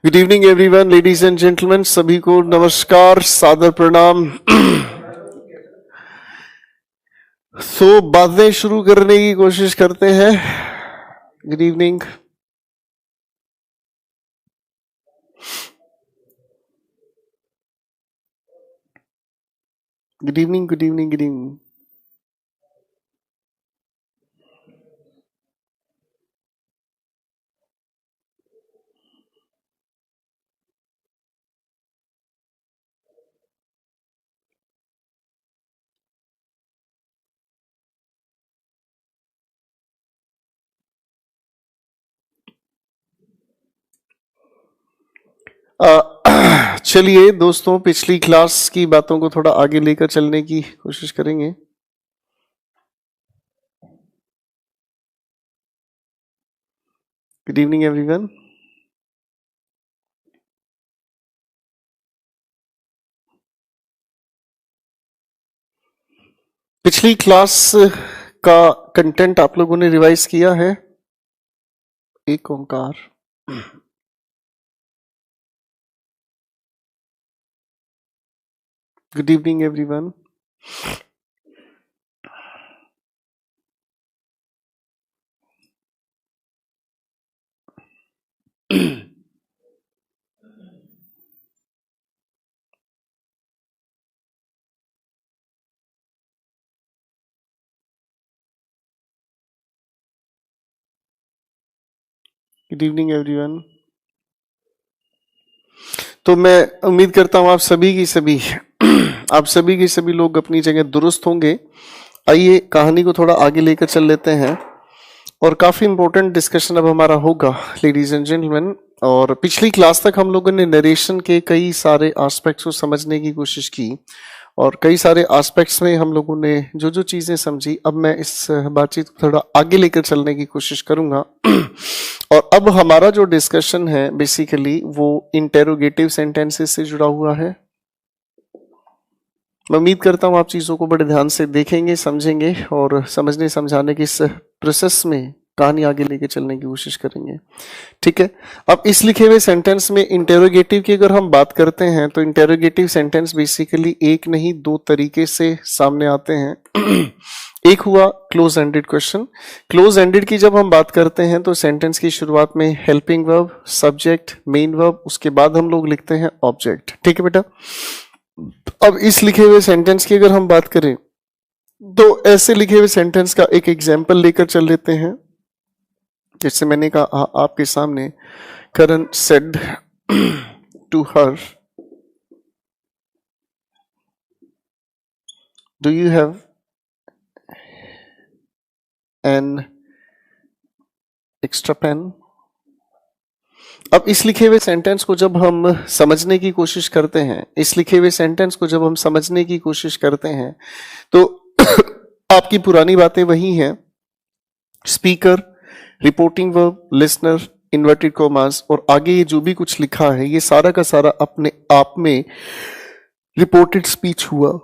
Good evening everyone, ladies and gentleman, सभी को नमस्कार, सादर प्रणाम। बातें शुरू करने की कोशिश करते हैं। Good evening. Good evening, good evening, good evening. चलिए दोस्तों, पिछली क्लास की बातों को थोड़ा आगे लेकर चलने की कोशिश करेंगे। Good evening everyone. पिछली क्लास का कंटेंट आप लोगों ने रिवाइज किया है? एक Omkar. Good evening everyone. Good evening everyone. तो मैं उम्मीद करता हूं आप सभी की सभी लोग अपनी जगह दुरुस्त होंगे। आइए कहानी को थोड़ा आगे लेकर चल लेते हैं और काफी इंपॉर्टेंट डिस्कशन अब हमारा होगा, लेडीज एंड जेंटलमैन। और पिछली क्लास तक हम लोगों ने नरेशन के कई सारे एस्पेक्ट्स को समझने की कोशिश की और कई सारे एस्पेक्ट्स में हम लोगों ने जो जो चीजें समझी, अब मैं इस बातचीत को थोड़ा आगे लेकर चलने की कोशिश करूंगा। और अब हमारा जो डिस्कशन है बेसिकली वो इंटेरोगेटिव सेंटेंसेस से जुड़ा हुआ है। मैं उम्मीद करता हूं आप चीजों को बड़े ध्यान से देखेंगे, समझेंगे और समझने समझाने की इस प्रोसेस में कहानी आगे लेके चलने की कोशिश करेंगे। ठीक है। अब इस लिखे हुए सेंटेंस में इंटेरोगेटिव की अगर हम बात करते हैं तो इंटेरोगेटिव सेंटेंस बेसिकली एक नहीं दो तरीके से सामने आते हैं। एक हुआ close ended question. Close ended की जब हम बात करते हैं तो सेंटेंस की शुरुआत में helping verb, subject, main verb, उसके बाद हम लोग लिखते हैं ऑब्जेक्ट। ठीक है बेटा। अब इस लिखे हुए सेंटेंस की अगर हम बात करें तो ऐसे लिखे हुए सेंटेंस का एक एग्जाम्पल लेकर चल लेते हैं। जैसे मैंने कहा आपके सामने, Karan said to her, do you have an extra pen. अब इस लिखे हुए सेंटेंस को जब हम समझने की कोशिश करते हैं, तो आपकी पुरानी बातें वही हैं। Speaker, reporting verb, listener, inverted commas और आगे ये जो भी कुछ लिखा है ये सारा का सारा अपने आप में रिपोर्टेड स्पीच हुआ।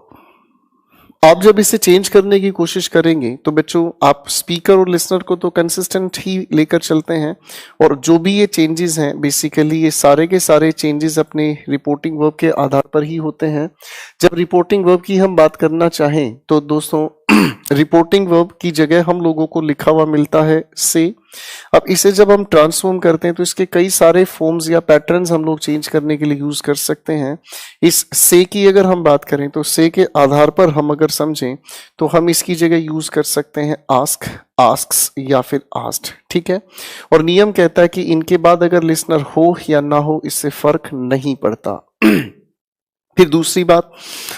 आप जब इसे चेंज करने की कोशिश करेंगे तो बच्चों आप स्पीकर और लिसनर को तो कंसिस्टेंट ही लेकर चलते हैं और जो भी ये चेंजेस हैं बेसिकली ये सारे के सारे चेंजेस अपने रिपोर्टिंग वर्ब के आधार पर ही होते हैं। जब रिपोर्टिंग वर्ब की हम बात करना चाहें तो दोस्तों रिपोर्टिंग वर्ब की जगह हम लोगों को लिखा हुआ मिलता है से। अब इसे जब हम ट्रांसफॉर्म करते हैं तो इसके कई सारे फॉर्म्स या पैटर्न्स हम लोग चेंज करने के लिए यूज कर सकते हैं। इस से की अगर हम बात करें तो से के आधार पर हम अगर समझें तो हम इसकी जगह यूज कर सकते हैं आस्क, आस्क्स या फिर आस्क्ड। ठीक है। और नियम कहता है कि इनके बाद अगर लिसनर हो या ना हो इससे फर्क नहीं पड़ता। फिर दूसरी बात,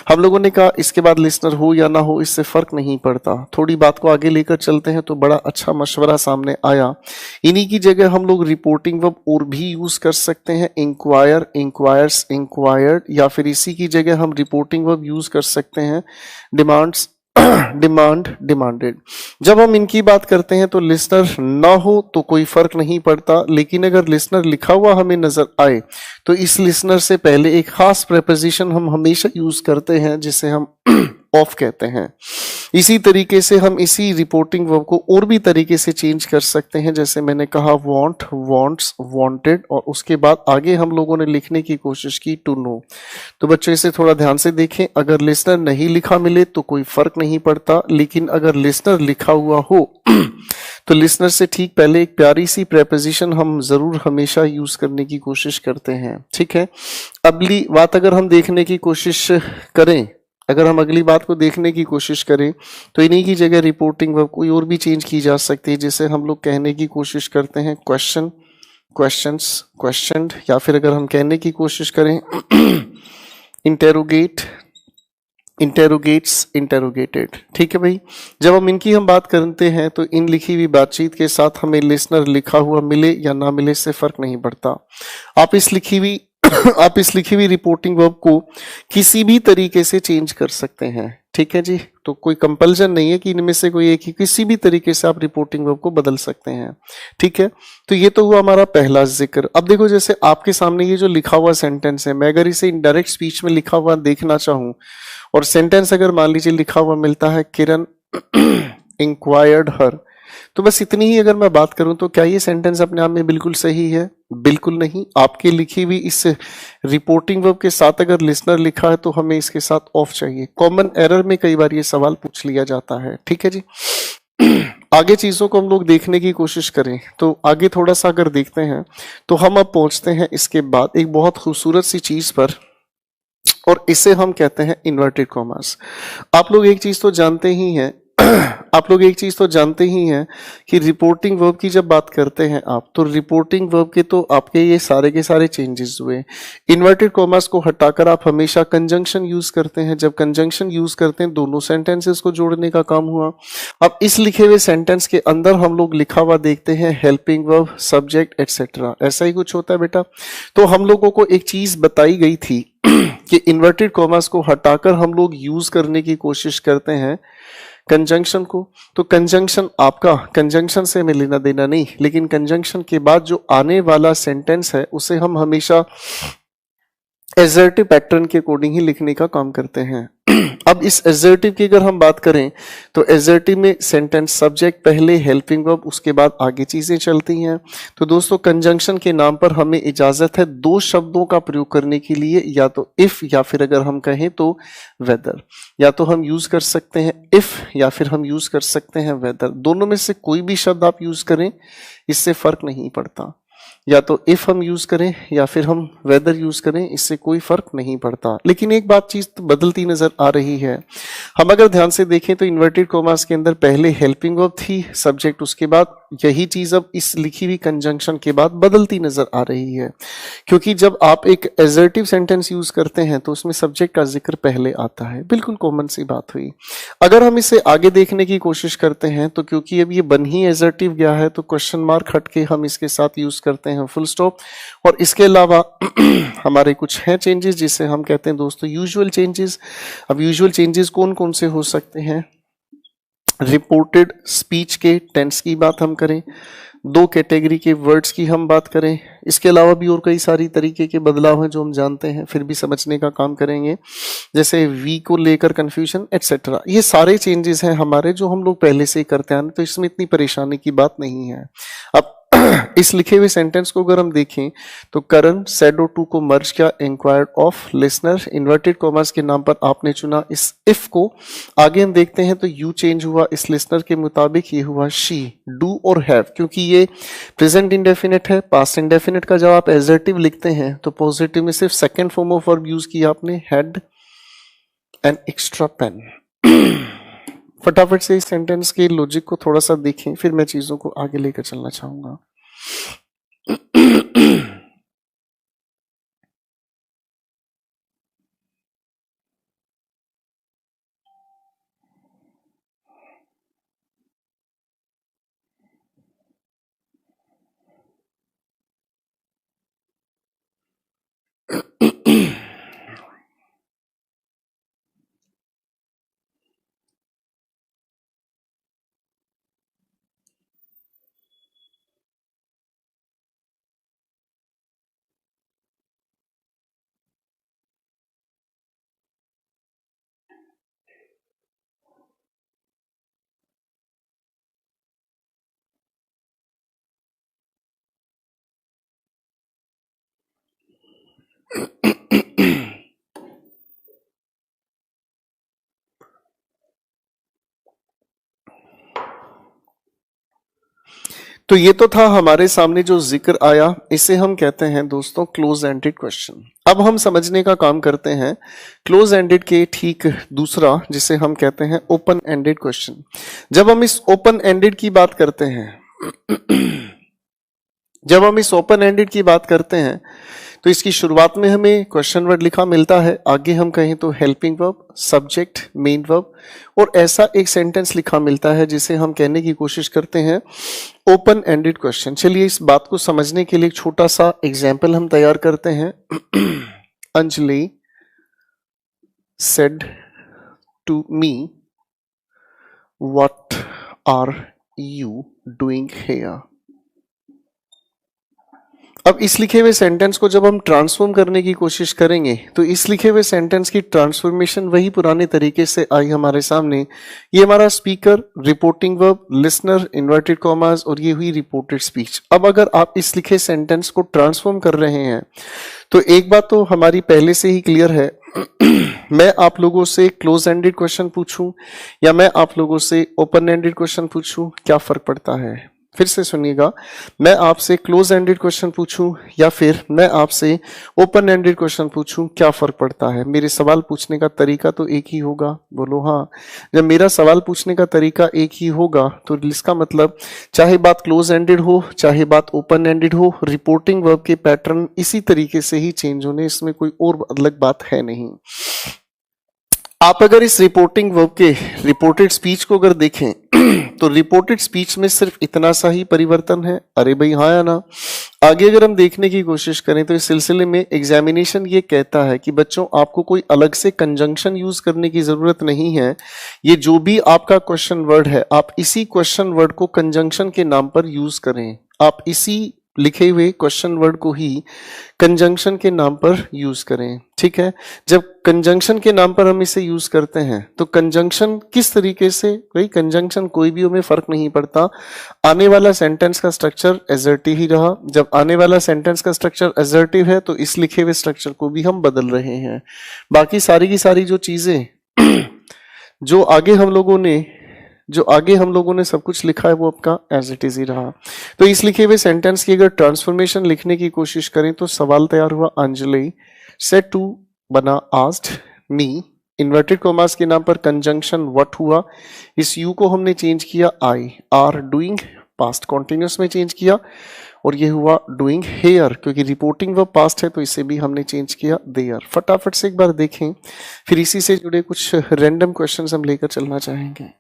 हम लोगों ने कहा इसके बाद लिसनर हो या ना हो इससे फर्क नहीं पड़ता। थोड़ी बात को आगे लेकर चलते हैं तो बड़ा अच्छा मशवरा सामने आया। इन्हीं की जगह हम लोग रिपोर्टिंग वर्ब और भी यूज कर सकते हैं, इंक्वायर, इंक्वायर्स, इंक्वायर्ड, या फिर इसी की जगह हम रिपोर्टिंग वर्ब यूज कर सकते हैं डिमांड्स, डिमांड, डिमांडेड। जब हम इनकी बात करते हैं तो लिसनर ना हो तो कोई फर्क नहीं पड़ता, लेकिन अगर लिसनर लिखा हुआ हमें नजर आए तो इस लिसनर से पहले एक खास प्रेपोजिशन हम हमेशा यूज करते हैं जिसे हम ऑफ कहते हैं। इसी तरीके से हम इसी रिपोर्टिंग वर्ब को और भी तरीके से चेंज कर सकते हैं, जैसे मैंने कहा वांट, वांट्स, वांटेड, और उसके बाद आगे हम लोगों ने लिखने की कोशिश की टू नो। तो बच्चों इसे थोड़ा ध्यान से देखें, अगर लिसनर नहीं लिखा मिले तो कोई फर्क नहीं पड़ता, लेकिन अगर लिसनर लिखा हुआ हो तो लिसनर से ठीक पहले एक प्यारी सी प्रेपोजिशन हम जरूर हमेशा यूज करने की कोशिश करते हैं। ठीक है, अगली बात अगर हम देखने की कोशिश करें, अगर हम अगली बात को देखने की कोशिश करें तो इन्हीं की जगह रिपोर्टिंग वर्ब कोई और भी चेंज की जा सकती है, जिसे हम लोग कहने की कोशिश करते हैं क्वेश्चन, क्वेश्चंस, क्वेश्चनड, या फिर अगर हम कहने की कोशिश करें इंटेरोगेट, इंटेरोगेट्स, इंटेरोगेटेड। ठीक है भाई, जब हम बात करते हैं तो इन लिखी हुई बातचीत के साथ हमें लिसनर लिखा हुआ मिले या ना मिले इससे फर्क नहीं पड़ता। आप इस लिखी हुई आप इस लिखी हुई रिपोर्टिंग वर्ब को किसी भी तरीके से चेंज कर सकते हैं। ठीक है जी, तो कोई कंपल्जन नहीं है कि इनमें से कोई एक ही, किसी भी तरीके से आप रिपोर्टिंग वर्ब को बदल सकते हैं। ठीक है, तो ये तो हुआ हमारा पहला जिक्र। अब देखो, जैसे आपके सामने ये जो लिखा हुआ सेंटेंस है, मैं अगर इसे इनडायरेक्ट स्पीच में लिखा हुआ देखना चाहूं और सेंटेंस अगर मान लीजिए लिखा हुआ मिलता है किरण इंक्वायर्ड हर, तो बस इतनी ही अगर मैं बात करूं तो क्या ये सेंटेंस अपने आप में बिल्कुल सही है? बिल्कुल नहीं। आपके लिखी हुई इस रिपोर्टिंग वर्ब के साथ अगर लिसनर लिखा है तो हमें इसके साथ ऑफ चाहिए। कॉमन एरर में कई बार ये सवाल पूछ लिया जाता है। ठीक है जी, आगे चीजों को हम लोग देखने की कोशिश करें तो आगे थोड़ा सा अगर देखते हैं तो हम अब पहुंचते हैं इसके बाद एक बहुत खूबसूरत सी चीज पर, और इसे हम कहते हैं इन्वर्टेड कॉमास। आप लोग एक चीज तो जानते ही हैं आप लोग एक चीज तो जानते ही हैं कि रिपोर्टिंग वर्ब की जब बात करते हैं आप, तो रिपोर्टिंग वर्ब के तो आपके ये सारे के सारे चेंजेस हुए। इन्वर्टेड कॉमास को हटाकर आप हमेशा कंजंक्शन यूज करते हैं। जब कंजंक्शन यूज करते हैं दोनों सेंटेंसेस को जोड़ने का काम हुआ। अब इस लिखे हुए सेंटेंस के अंदर हम लोग लिखा हुआ देखते हैं हेल्पिंग वर्ब, सब्जेक्ट एटसेट्रा, ऐसा ही कुछ होता है बेटा। तो हम लोगों को एक चीज बताई गई थी कि इन्वर्टेड कॉमास को हटाकर हम लोग यूज करने की कोशिश करते हैं कंजंक्शन को। तो कंजंक्शन आपका, कंजंक्शन से हमें लेना देना नहीं, लेकिन कंजंक्शन के बाद जो आने वाला सेंटेंस है उसे हम हमेशा एजर्टिव पैटर्न के अकॉर्डिंग ही लिखने का काम करते हैं। अब इस एजर्टिव की अगर हम बात करें तो एजर्टिव में सेंटेंस सब्जेक्ट पहले, हेल्पिंग वर्ब, उसके बाद आगे चीजें चलती हैं। तो दोस्तों कंजंक्शन के नाम पर हमें इजाजत है दो शब्दों का प्रयोग करने के लिए, या तो इफ या फिर अगर हम कहें तो वेदर। या तो हम यूज कर सकते हैं इफ या फिर हम यूज कर सकते हैं वेदर। दोनों में से कोई भी शब्द आप यूज करें इससे फर्क नहीं पड़ता। या तो इफ हम यूज करें या फिर हम वेदर यूज करें, इससे कोई फर्क नहीं पड़ता। लेकिन एक बात चीज तो बदलती नजर आ रही है। हम अगर ध्यान से देखें तो इन्वर्टेड कॉमास के अंदर पहले हेल्पिंग वर्ब थी, सब्जेक्ट उसके बाद, यही चीज अब इस लिखी हुई कंजंक्शन के बाद बदलती नजर आ रही है। क्योंकि जब आप एक एजर्टिव सेंटेंस यूज करते हैं तो उसमें सब्जेक्ट का जिक्र पहले आता है। बिल्कुल कॉमन सी बात हुई। अगर हम इसे आगे देखने की कोशिश करते हैं तो क्योंकि अब ये बन ही एजर्टिव गया है तो क्वेश्चन मार्क हट के हम इसके साथ यूज करते हैं फुल स्टॉप। और इसके अलावा हमारे कुछ हैं चेंजेस जिसे हम कहते हैं दोस्तों यूजुअल चेंजेस। अब यूजुअल चेंजेस कौन कौन से हो सकते हैं? रिपोर्टेड स्पीच के टेंस की बात हम करें, दो कैटेगरी के वर्ड्स की हम बात करें, इसके अलावा भी और कई सारी तरीके के बदलाव हैं जो हम जानते हैं, फिर भी समझने का काम करेंगे, जैसे वी को लेकर कंफ्यूजन एटसेट्रा। ये सारे चेंजेस हैं हमारे जो हम लोग पहले से ही करते हैं, तो इसमें इतनी परेशानी की बात नहीं है। अब इस लिखे हुए सेंटेंस को अगर हम देखें तो करण सेडो टू को मर्ज किया, inquired of listener, inverted commas के नाम पर आपने चुना इस इफ को। आगे हम देखते हैं तो यू चेंज हुआ, इस लिसनर के मुताबिक ये हुआ शी। डू और हैव, क्योंकि ये प्रेजेंट इंडेफिनिट है, पास्ट इंडेफिनिट का जब आप एजर्टिव लिखते हैं तो पॉजिटिव में सिर्फ second form of verb use किया आपने, हैड एन एक्स्ट्रा पेन। फटाफट से इस सेंटेंस के लॉजिक को थोड़ा सा देखें, फिर मैं चीजों को आगे लेकर चलना चाहूंगा। तो ये तो था हमारे सामने जो जिक्र आया, इसे हम कहते हैं दोस्तों क्लोज एंडेड क्वेश्चन। अब हम समझने का काम करते हैं क्लोज एंडेड के ठीक दूसरा, जिसे हम कहते हैं ओपन एंडेड क्वेश्चन। जब हम इस ओपन एंडेड की बात करते हैं जब हम इस ओपन एंडेड की बात करते हैं तो इसकी शुरुआत में हमें क्वेश्चन वर्ड लिखा मिलता है, आगे हम कहें तो helping verb, subject, main verb, और ऐसा एक सेंटेंस लिखा मिलता है जिसे हम कहने की कोशिश करते हैं ओपन एंडेड क्वेश्चन। चलिए इस बात को समझने के लिए एक छोटा सा एग्जाम्पल हम तैयार करते हैं। Anjali said to me, what are you doing here? अब इस लिखे हुए सेंटेंस को जब हम ट्रांसफॉर्म करने की कोशिश करेंगे तो इस लिखे हुए सेंटेंस की ट्रांसफॉर्मेशन वही पुराने तरीके से आई हमारे सामने। ये हमारा speaker, reporting verb, listener, inverted commas, और ये हुई रिपोर्टेड स्पीच। अब अगर आप इस लिखे सेंटेंस को ट्रांसफॉर्म कर रहे हैं तो एक बात तो हमारी पहले से ही क्लियर है, मैं आप लोगों से क्लोज एंडेड क्वेश्चन पूछूं या मैं आप लोगों से ओपन एंडेड क्वेश्चन पूछूं, क्या फर्क पड़ता है? फिर से सुनिएगा, मैं आपसे क्लोज एंडेड क्वेश्चन पूछूं या फिर मैं आपसे ओपन एंडेड क्वेश्चन पूछूं, क्या फर्क पड़ता है? मेरे सवाल पूछने का तरीका तो एक ही होगा, बोलो हाँ। जब मेरा सवाल पूछने का तरीका एक ही होगा तो इसका मतलब चाहे बात क्लोज एंडेड हो चाहे बात ओपन एंडेड हो, रिपोर्टिंग वर्ब के पैटर्न इसी तरीके से ही चेंज होने, इसमें कोई और अलग बात है नहीं। आप अगर इस रिपोर्टिंग वर्ब के रिपोर्टेड स्पीच को अगर देखें तो रिपोर्टेड स्पीच में सिर्फ इतना सा ही परिवर्तन है। अरे भाई हाँ या ना? आगे अगर हम देखने की कोशिश करें तो इस सिलसिले में एग्जामिनेशन ये कहता है कि बच्चों आपको कोई अलग से कंजंक्शन यूज करने की जरूरत नहीं है। ये जो भी आपका क्वेश्चन वर्ड है आप इसी क्वेश्चन वर्ड को कंजंक्शन के नाम पर यूज करें। आप इसी लिखे हुए क्वेश्चन वर्ड को ही कंजंक्शन के नाम पर यूज करें, ठीक है? जब कंजंक्शन के नाम पर हम इसे यूज करते हैं तो कंजंक्शन किस तरीके से, भाई कंजंक्शन कोई भी हमें फर्क नहीं पड़ता, आने वाला सेंटेंस का स्ट्रक्चर एजर्टिव ही रहा। जब आने वाला सेंटेंस का स्ट्रक्चर एजर्टिव है तो इस लिखे हुए स्ट्रक्चर को भी हम बदल रहे हैं। बाकी सारी की सारी जो चीजें जो आगे हम लोगों ने सब कुछ लिखा है वो आपका एज इट इज ही रहा। तो इस लिखे हुए सेंटेंस की अगर ट्रांसफॉर्मेशन लिखने की कोशिश करें तो सवाल तैयार हुआ, अंजलि सेड टू बना आस्क्ड मी, इन्वर्टेड कॉमास के नाम पर कंजंक्शन व्हाट हुआ, इस यू को हमने चेंज किया आई, आर डूइंग पास्ट कॉन्टिन्यूस में चेंज किया, और ये हुआ डूइंग हेयर, क्योंकि रिपोर्टिंग वर्ब पास्ट है तो इसे भी हमने चेंज किया देयर। फटाफट से एक बार देखें, फिर इसी से जुड़े कुछ रैंडम क्वेश्चंस हम लेकर चलना चाहेंगे।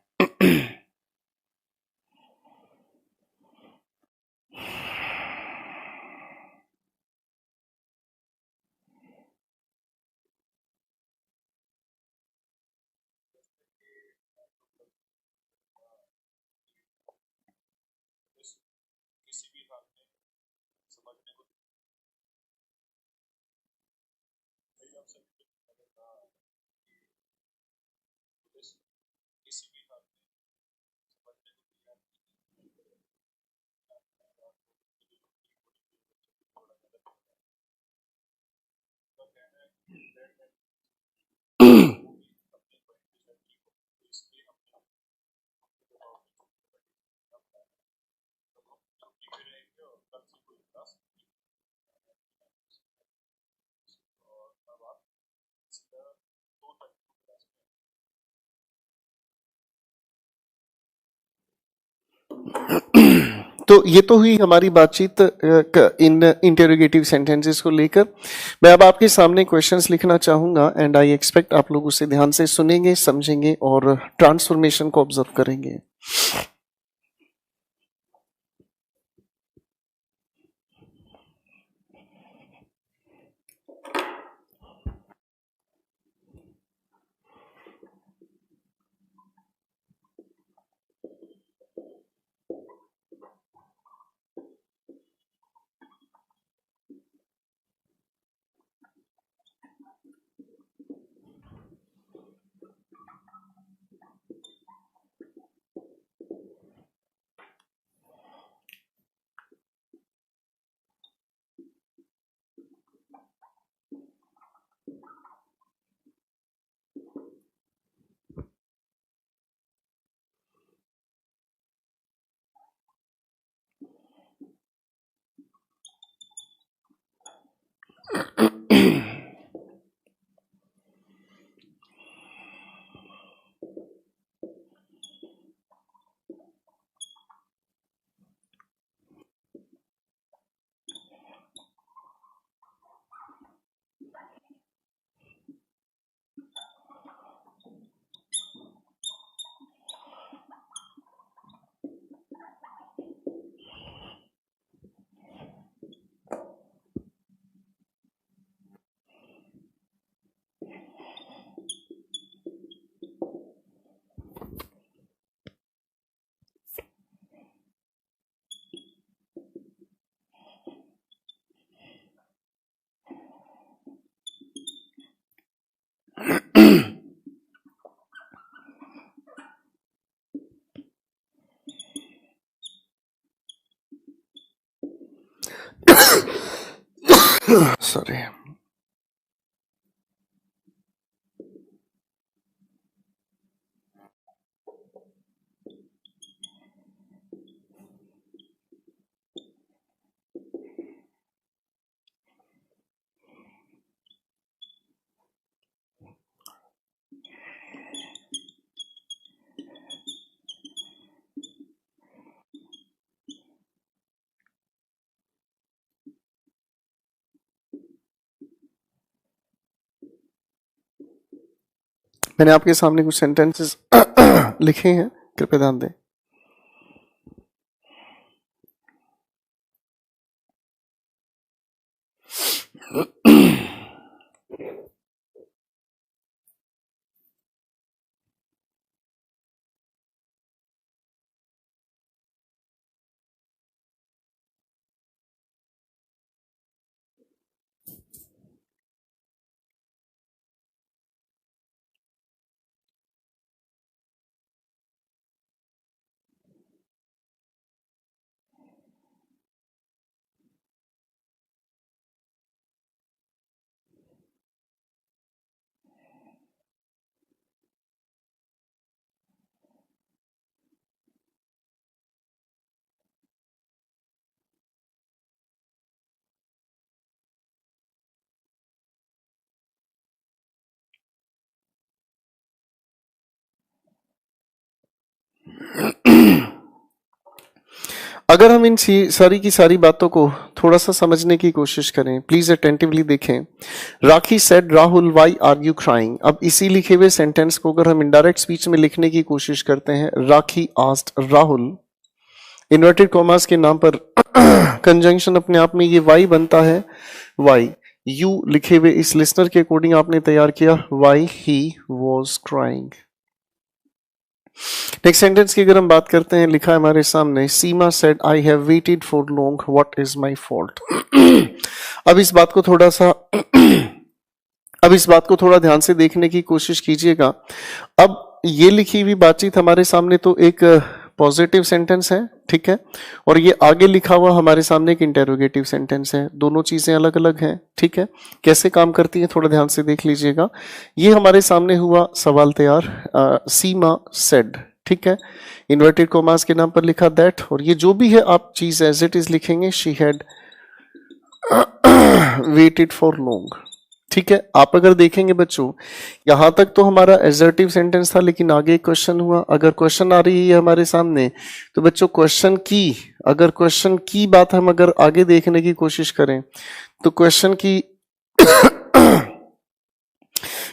तो ये तो हुई हमारी बातचीत इन इंटेरोगेटिव सेंटेंसेस को लेकर। मैं अब आपके सामने क्वेश्चंस लिखना चाहूंगा एंड आई एक्सपेक्ट आप लोग उसे ध्यान से सुनेंगे, समझेंगे और ट्रांसफॉर्मेशन को ऑब्जर्व करेंगे। सॉरी। मैंने आपके सामने कुछ सेंटेंसेस लिखे हैं, कृपया ध्यान दें। अगर हम इन सारी की सारी बातों को थोड़ा सा समझने की कोशिश करें, प्लीज अटेंटिवली देखें। Rakhi said Rahul why are you crying. अब इसी लिखे हुए सेंटेंस को अगर हम इनडायरेक्ट स्पीच में लिखने की कोशिश करते हैं, राखी आस्क्ड राहुल, इन्वर्टेड कॉमास के नाम पर कंजंक्शन अपने आप में ये वाई बनता है, वाई यू लिखे हुए इस लिसनर के अकॉर्डिंग आपने तैयार किया, why he was crying. Next sentence की अगर हम बात करते हैं, लिखा है हमारे सामने, Seema said I have waited for long what is my fault. अब इस बात को थोड़ा ध्यान से देखने की कोशिश कीजिएगा। अब ये लिखी हुई बातचीत हमारे सामने तो एक पॉजिटिव सेंटेंस है, ठीक है, और ये आगे लिखा हुआ हमारे सामने एक इंटेरोगेटिव सेंटेंस है। दोनों चीजें अलग अलग हैं, ठीक है। कैसे काम करती है थोड़ा ध्यान से देख लीजिएगा। ये हमारे सामने हुआ सवाल तैयार, सीमा सेड, ठीक है, इन्वर्टेड कॉमास के नाम पर लिखा दैट, और ये जो भी है आप चीज एज इट इज लिखेंगे, she had weighted for long, ठीक है। आप अगर देखेंगे बच्चों, यहां तक तो हमारा एजर्टिव सेंटेंस था, लेकिन आगे एक क्वेश्चन हुआ। अगर क्वेश्चन आ रही है हमारे सामने, तो बच्चों क्वेश्चन की बात हम अगर आगे देखने की कोशिश करें, तो क्वेश्चन की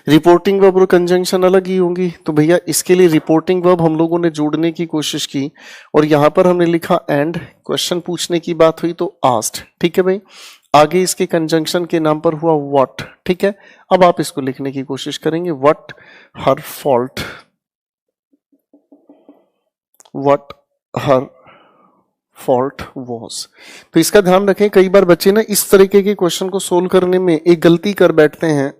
रिपोर्टिंग वर्ब और कंजंक्शन अलग ही होंगी। तो भैया इसके लिए रिपोर्टिंग वर्ब हम लोगों ने जोड़ने की कोशिश की, और यहां पर हमने लिखा एंड, क्वेश्चन पूछने की बात हुई तो आस्क्ड, ठीक है भाई। आगे इसके कंजंक्शन के नाम पर हुआ व्हाट, ठीक है। अब आप इसको लिखने की कोशिश करेंगे, what her fault, what her fault was. तो इसका ध्यान रखें, कई बार बच्चे ना इस तरीके के क्वेश्चन को सोल्व करने में एक गलती कर बैठते हैं।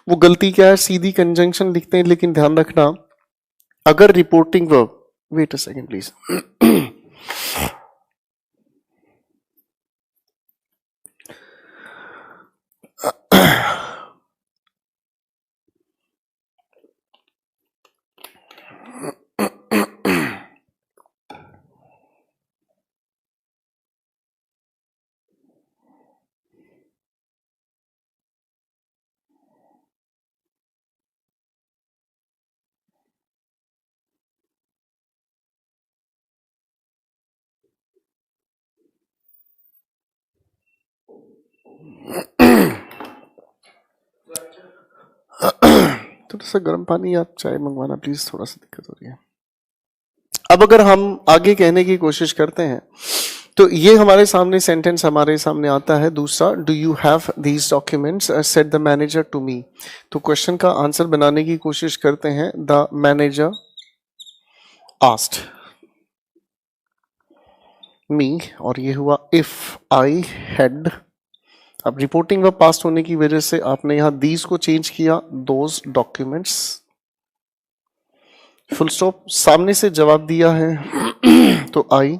वो गलती क्या है, सीधी कंजंक्शन लिखते हैं, लेकिन ध्यान रखना अगर reporting verb, wait a second please, थोड़ा सा गर्म पानी या चाय मंगवाना प्लीज, थोड़ा सा दिक्कत हो रही है। अब अगर हम आगे कहने की कोशिश करते हैं, तो ये हमारे सामने सेंटेंस हमारे सामने आता है दूसरा, do you have these documents said the manager to me. तो क्वेश्चन का आंसर बनाने की कोशिश करते हैं, द मैनेजर आस्क्ड मी, और ये हुआ इफ आई हैड। अब रिपोर्टिंग वर्ब पास्ट होने की वजह से आपने यहां दीज को चेंज किया, दोज डॉक्यूमेंट्स, फुल स्टॉप, सामने से जवाब दिया है तो I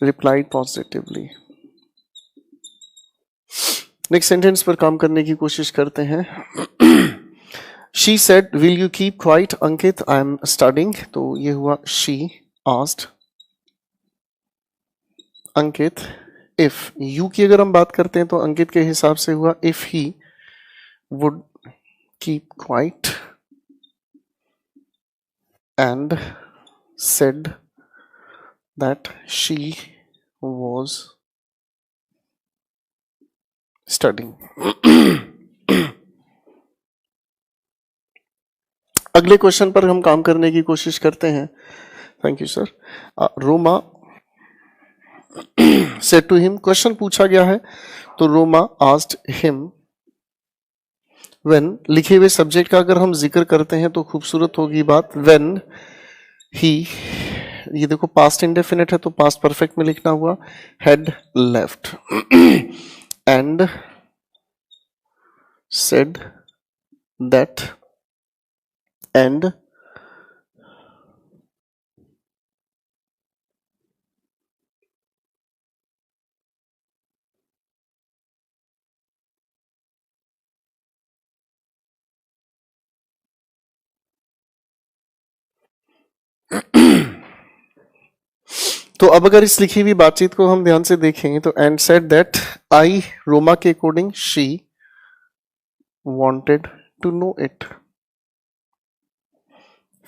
replied positively. Next sentence पर काम करने की कोशिश करते हैं। She said, "Will you keep quiet, Ankit? I am studying." तो ये हुआ she asked Ankit. if you की अगर हम बात करते हैं तो अंकित के हिसाब से हुआ if he would keep quiet and said that she was studying. अगले क्वेश्चन पर हम काम करने की कोशिश करते हैं। Thank you sir. Roma said to him, question पूछा गया है तो रोमा asked him when, लिखे हुए सब्जेक्ट का अगर हम जिक्र करते हैं तो खूबसूरत होगी बात। when he, ये देखो पास्ट इंडेफिनिट है तो पास्ट परफेक्ट में लिखना हुआ, had left and said that and तो अब अगर इस लिखी हुई बातचीत को हम ध्यान से देखें तो and said that I, Roma के according she wanted to know it.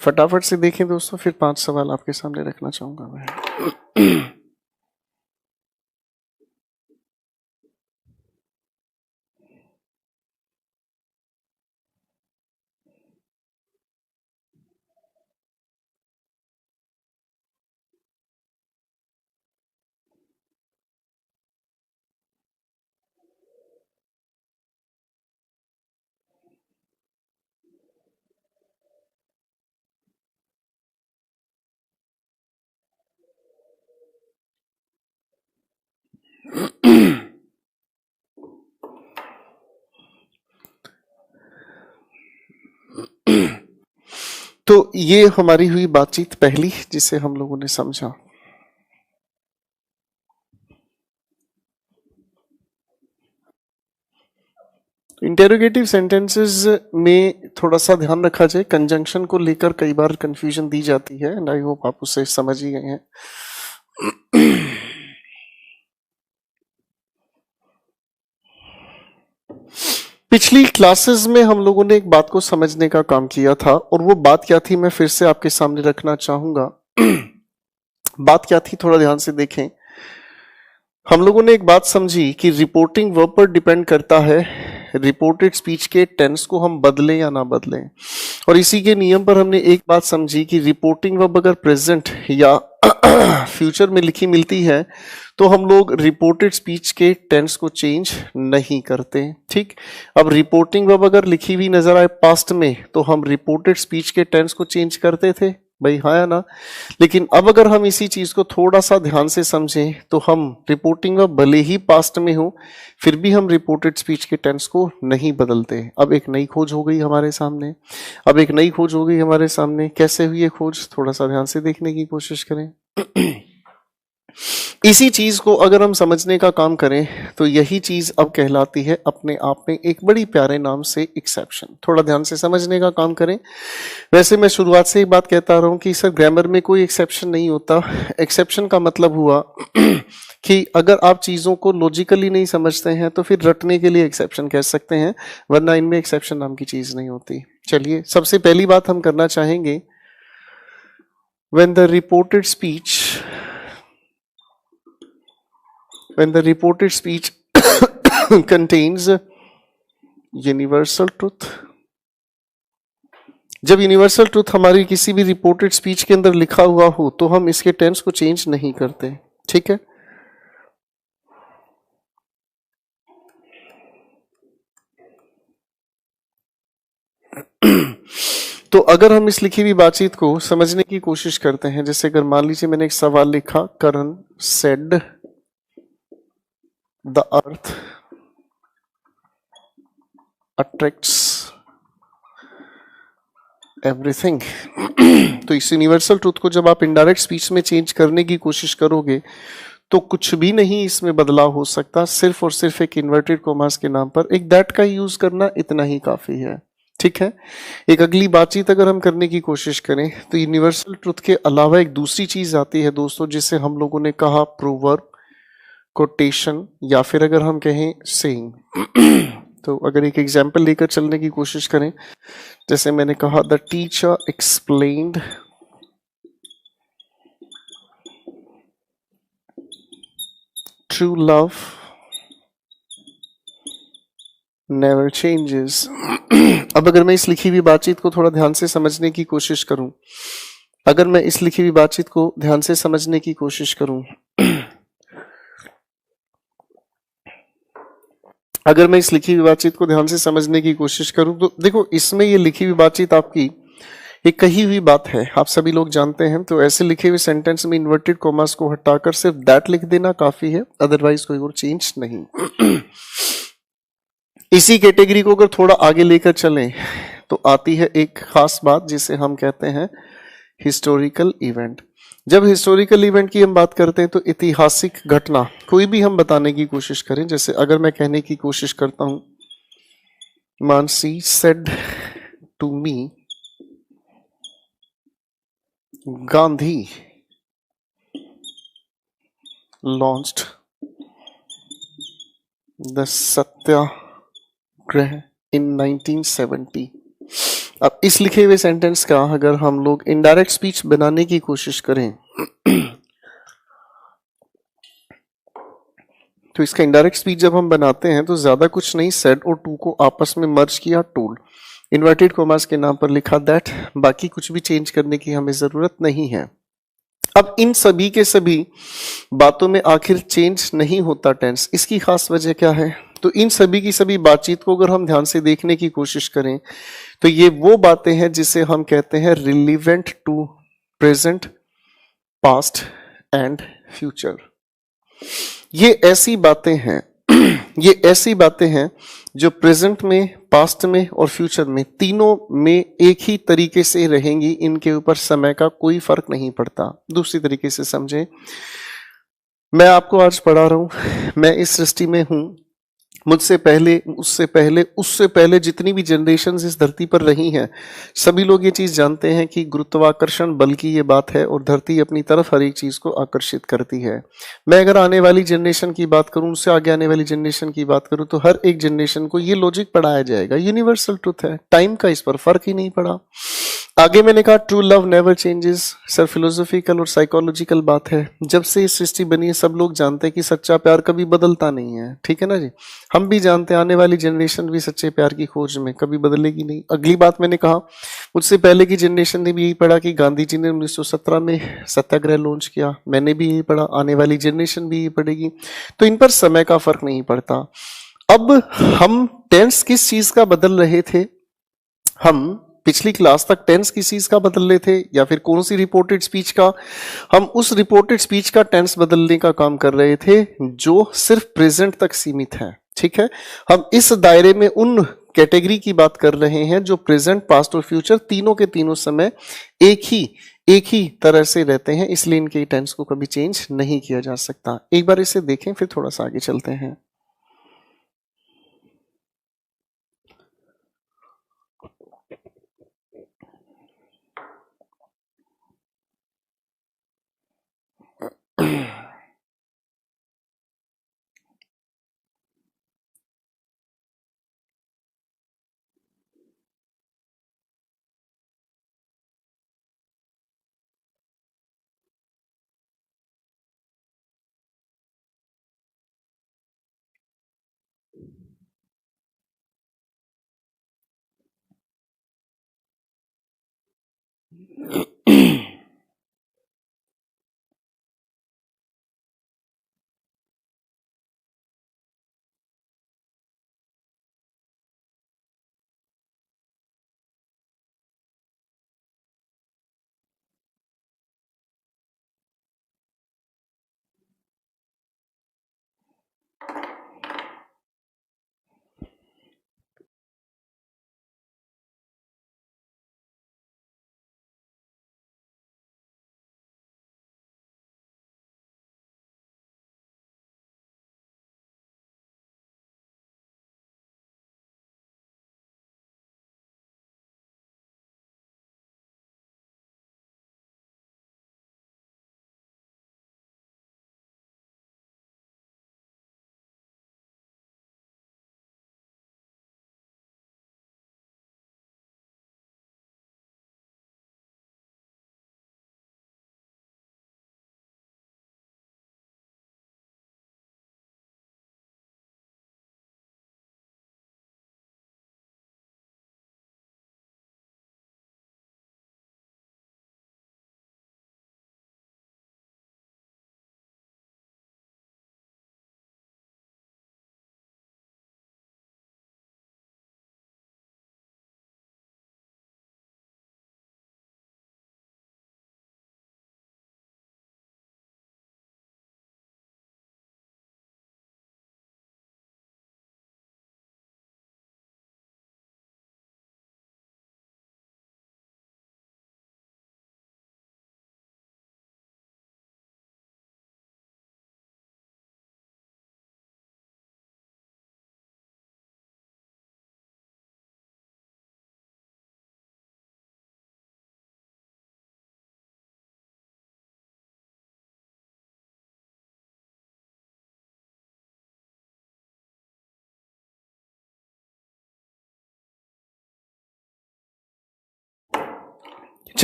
फटाफट से देखें दोस्तों, फिर 5 सवाल आपके सामने रखना चाहूंगा मैं। तो ये हमारी हुई बातचीत पहली, जिसे हम लोगों ने समझा। इंटेरोगेटिव सेंटेंसेस में थोड़ा सा ध्यान रखा जाए, कंजंक्शन को लेकर कई बार कंफ्यूजन दी जाती है एंड आई होप आप उसे समझ ही गए हैं। पिछली क्लासेस में हम लोगों ने एक बात को समझने का काम किया था और वो बात क्या थी मैं फिर से आपके सामने रखना चाहूंगा। बात क्या थी, थोड़ा ध्यान से देखें। हम लोगों ने एक बात समझी कि रिपोर्टिंग वर्ब पर डिपेंड करता है रिपोर्टेड स्पीच के टेंस को हम बदलें या ना बदलें, और इसी के नियम पर हमने एक बात समझी कि रिपोर्टिंग वर्ब अगर प्रेजेंट या फ्यूचर में लिखी मिलती है तो हम लोग रिपोर्टेड स्पीच के टेंस को चेंज नहीं करते। ठीक, अब रिपोर्टिंग वर्ब अगर लिखी हुई नजर आए पास्ट में तो हम रिपोर्टेड स्पीच के टेंस को चेंज करते थे, भाई हाँ या ना। लेकिन अब अगर हम इसी चीज को थोड़ा सा ध्यान से समझें तो हम रिपोर्टिंग वर्ब भले ही पास्ट में हो फिर भी हम रिपोर्टेड स्पीच के टेंस को नहीं बदलते। अब एक नई खोज हो गई हमारे सामने, अब एक नई खोज हो गई हमारे सामने। कैसे हुई है खोज, थोड़ा सा ध्यान से देखने की कोशिश करें। इसी चीज को अगर हम समझने का काम करें तो यही चीज अब कहलाती है अपने आप में एक बड़ी प्यारे नाम से एक्सेप्शन। थोड़ा ध्यान से समझने का काम करें। वैसे मैं शुरुआत से एक बात कहता रहा हूं कि सर ग्रामर में कोई एक्सेप्शन नहीं होता। एक्सेप्शन का मतलब हुआ कि अगर आप चीजों को लॉजिकली नहीं समझते हैं तो फिर रटने के लिए एक्सेप्शन कह सकते हैं, वरना इनमें एक्सेप्शन नाम की चीज नहीं होती। चलिए, सबसे पहली बात हम करना चाहेंगे, when the reported speech contains universal truth। जब यूनिवर्सल ट्रूथ हमारी किसी भी रिपोर्टेड स्पीच के अंदर लिखा हुआ हो तो हम इसके टेंस को चेंज नहीं करते। ठीक है, तो अगर हम इस लिखी हुई बातचीत को समझने की कोशिश करते हैं, जैसे अगर मान लीजिए मैंने एक सवाल लिखा, Karan said the earth attracts everything. तो इस यूनिवर्सल ट्रूथ को जब आप इनडायरेक्ट स्पीच में चेंज करने की कोशिश करोगे तो कुछ भी नहीं इसमें बदलाव हो सकता, सिर्फ और सिर्फ एक इन्वर्टेड कॉमास के नाम पर एक दैट का यूज करना इतना ही काफी है। ठीक है, एक अगली बातचीत अगर हम करने की कोशिश करें तो यूनिवर्सल ट्रुथ के अलावा एक दूसरी चीज आती है दोस्तों, जिसे हम लोगों ने कहा प्रोवर्ब, कोटेशन, या फिर अगर हम कहें सेइंग। तो अगर एक एग्जाम्पल लेकर चलने की कोशिश करें, जैसे मैंने कहा the teacher explained true love never changes. अब अगर मैं इस लिखी हुई बातचीत को थोड़ा ध्यान से समझने की कोशिश करूं, अगर मैं इस लिखी हुई बातचीत को ध्यान से समझने की कोशिश करूं, अगर मैं इस लिखी हुई बातचीत को ध्यान से समझने की कोशिश करूं तो देखो, इसमें ये लिखी हुई बातचीत आपकी एक कही हुई बात है, आप सभी लोग जानते हैं। तो ऐसे लिखे हुए सेंटेंस में इन्वर्टेड कॉमास को हटाकर सिर्फ दैट लिख देना काफी है, अदरवाइज कोई और चेंज नहीं। इसी कैटेगरी को अगर थोड़ा आगे लेकर चलें तो आती है एक खास बात जिसे हम कहते हैं हिस्टोरिकल इवेंट। जब हिस्टोरिकल इवेंट की हम बात करते हैं तो ऐतिहासिक घटना कोई भी हम बताने की कोशिश करें, जैसे अगर मैं कहने की कोशिश करता हूं Mansi said to me Gandhi launched the satyagraha in 1970। अब इस लिखे हुए सेंटेंस का अगर हम लोग इनडायरेक्ट स्पीच बनाने की कोशिश करें तो इसका इनडायरेक्ट स्पीच जब हम बनाते हैं तो ज्यादा कुछ नहीं, सेड और टू को आपस में मर्ज किया, टोल्ड, इन्वर्टेड कॉमास के नाम पर लिखा दैट, बाकी कुछ भी चेंज करने की हमें जरूरत नहीं है। अब इन सभी के सभी बातों में आखिर चेंज नहीं होता टेंस, इसकी खास वजह क्या है? तो इन सभी की सभी बातचीत को अगर हम ध्यान से देखने की कोशिश करें तो ये वो बातें हैं जिसे हम कहते हैं relevant to present, past and future. ये ऐसी बातें हैं ये ऐसी बातें हैं जो प्रेजेंट में, पास्ट में और फ्यूचर में, तीनों में एक ही तरीके से रहेंगी, इनके ऊपर समय का कोई फर्क नहीं पड़ता। दूसरी तरीके से समझें, मैं आपको आज पढ़ा रहा हूं, मैं इस सृष्टि में हूं, मुझसे पहले, उससे पहले, उससे पहले जितनी भी जनरेशन इस धरती पर रही हैं, सभी लोग ये चीज जानते हैं कि गुरुत्वाकर्षण बल की ये बात है और धरती अपनी तरफ हर एक चीज को आकर्षित करती है। मैं अगर आने वाली जनरेशन की बात करूं, उससे आगे आने वाली जनरेशन की बात करूं, तो हर एक जनरेशन को ये लॉजिक पढ़ाया जाएगा, यूनिवर्सल ट्रुथ है, टाइम का इस पर फर्क ही नहीं पड़ा। आगे मैंने कहा true love never changes, sir philosophical और साइकोलॉजिकल बात है। जब से ये सृष्टि बनी है सब लोग जानते हैं कि सच्चा प्यार कभी बदलता नहीं है, ठीक है ना जी। हम भी जानते हैं आने वाली जनरेशन भी सच्चे प्यार की खोज में कभी बदलेगी नहीं। अगली बात मैंने कहा मुझसे पहले की जनरेशन ने भी यही पढ़ा कि गांधी जी ने 1917 में सत्याग्रह लॉन्च किया, मैंने भी यही पढ़ा, आने वाली जनरेशन भी यही पढ़ेगी, तो इन पर समय का फर्क नहीं पड़ता। अब हम टेंस किस चीज का बदल रहे थे? हम पिछली क्लास तक टेंस किस चीज का बदल रहे थे, या फिर कौन सी रिपोर्टेड स्पीच का? हम उस रिपोर्टेड स्पीच का टेंस बदलने का काम कर रहे थे जो सिर्फ प्रेजेंट तक सीमित है, ठीक है। हम इस दायरे में उन कैटेगरी की बात कर रहे हैं जो प्रेजेंट, पास्ट और फ्यूचर तीनों के तीनों समय एक ही तरह से रहते हैं, इसलिए इनके टेंस को कभी चेंज नहीं किया जा सकता। एक बार इसे देखें फिर थोड़ा सा आगे चलते हैं।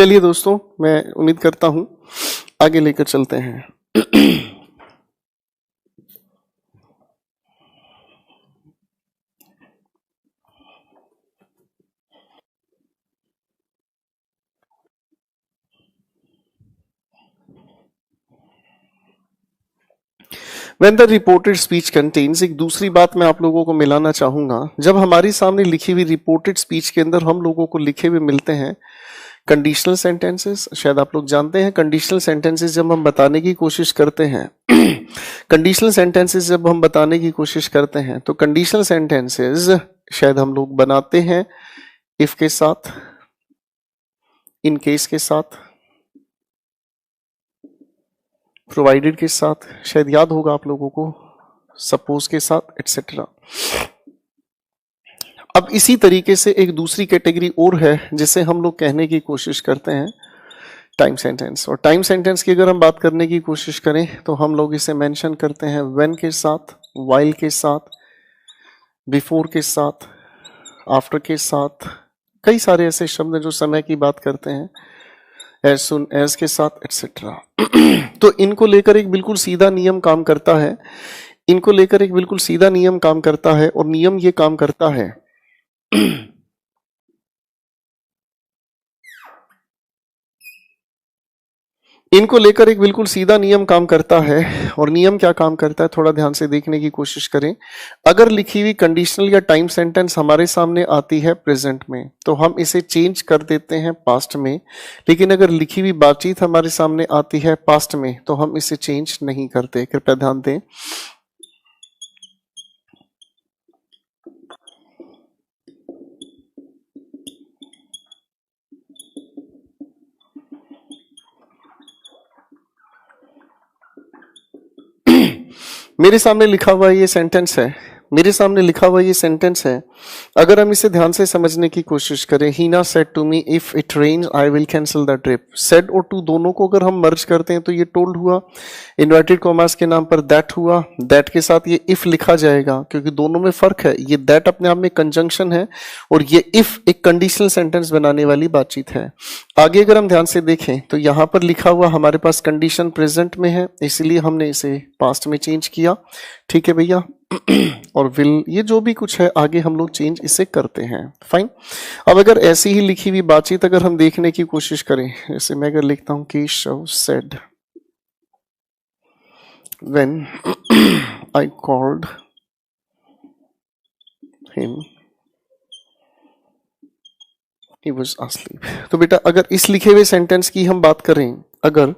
चलिए दोस्तों, मैं उम्मीद करता हूं आगे लेकर चलते हैं। When the reported speech contains, एक दूसरी बात मैं आप लोगों को मिलाना चाहूंगा, जब हमारी सामने लिखी हुई रिपोर्टेड स्पीच के अंदर हम लोगों को लिखे हुए मिलते हैं कंडीशनल सेंटेंसेस। शायद आप लोग जानते हैं कंडीशनल सेंटेंसेस जब हम बताने की कोशिश करते हैं कंडीशनल सेंटेंसेस जब हम बताने की कोशिश करते हैं तो कंडीशनल सेंटेंसेस शायद हम लोग बनाते हैं इफ के साथ, इन केस के साथ, प्रोवाइडेड के साथ, शायद याद होगा आप लोगों को, सपोज के साथ, एटसेट्रा। अब इसी तरीके से एक दूसरी कैटेगरी और है जिसे हम लोग कहने की कोशिश करते हैं टाइम सेंटेंस। और टाइम सेंटेंस की अगर हम बात करने की कोशिश करें तो हम लोग इसे मेंशन करते हैं व्हेन के साथ, व्हाइल के साथ, बिफोर के साथ, आफ्टर के साथ, कई सारे ऐसे शब्द जो समय की बात करते हैं, एज सुन एज के साथ, एटसेट्रा। तो इनको लेकर एक बिल्कुल सीधा नियम काम करता है, इनको लेकर एक बिल्कुल सीधा नियम काम करता है, और नियम ये काम करता है इनको लेकर एक बिल्कुल सीधा नियम काम करता है। और नियम क्या काम करता है, थोड़ा ध्यान से देखने की कोशिश करें। अगर लिखी हुई कंडीशनल या टाइम सेंटेंस हमारे सामने आती है प्रेजेंट में तो हम इसे चेंज कर देते हैं पास्ट में, लेकिन अगर लिखी हुई बातचीत हमारे सामने आती है पास्ट में तो हम इसे चेंज नहीं करते। कृपया ध्यान दें। मेरे सामने लिखा हुआ ये सेंटेंस है, मेरे सामने लिखा हुआ ये सेंटेंस है। अगर हम इसे ध्यान से समझने की कोशिश करें, Heena said to me if it rains I will cancel the trip. Said और टू दोनों को अगर हम मर्ज करते हैं तो ये टोल्ड हुआ, इन्वर्टेड कॉमास के नाम पर दैट हुआ। दैट के साथ ये इफ लिखा जाएगा क्योंकि दोनों में फर्क है। ये दैट अपने आप में कंजंक्शन है और ये इफ एक कंडीशनल सेंटेंस बनाने वाली बातचीत है। आगे अगर हम ध्यान से देखें तो यहां पर लिखा हुआ हमारे पास कंडीशन प्रेजेंट में है, इसलिए हमने इसे पास्ट में चेंज किया। ठीक है भैया। और विल, ये जो भी कुछ है आगे हम लोग चेंज इसे करते हैं। फाइन। अब अगर ऐसी ही लिखी हुई बातचीत अगर हम देखने की कोशिश करें, जैसे मैं अगर लिखता हूं Keshav said when I called him he was asleep। तो बेटा अगर इस लिखे हुए सेंटेंस की हम बात करें, अगर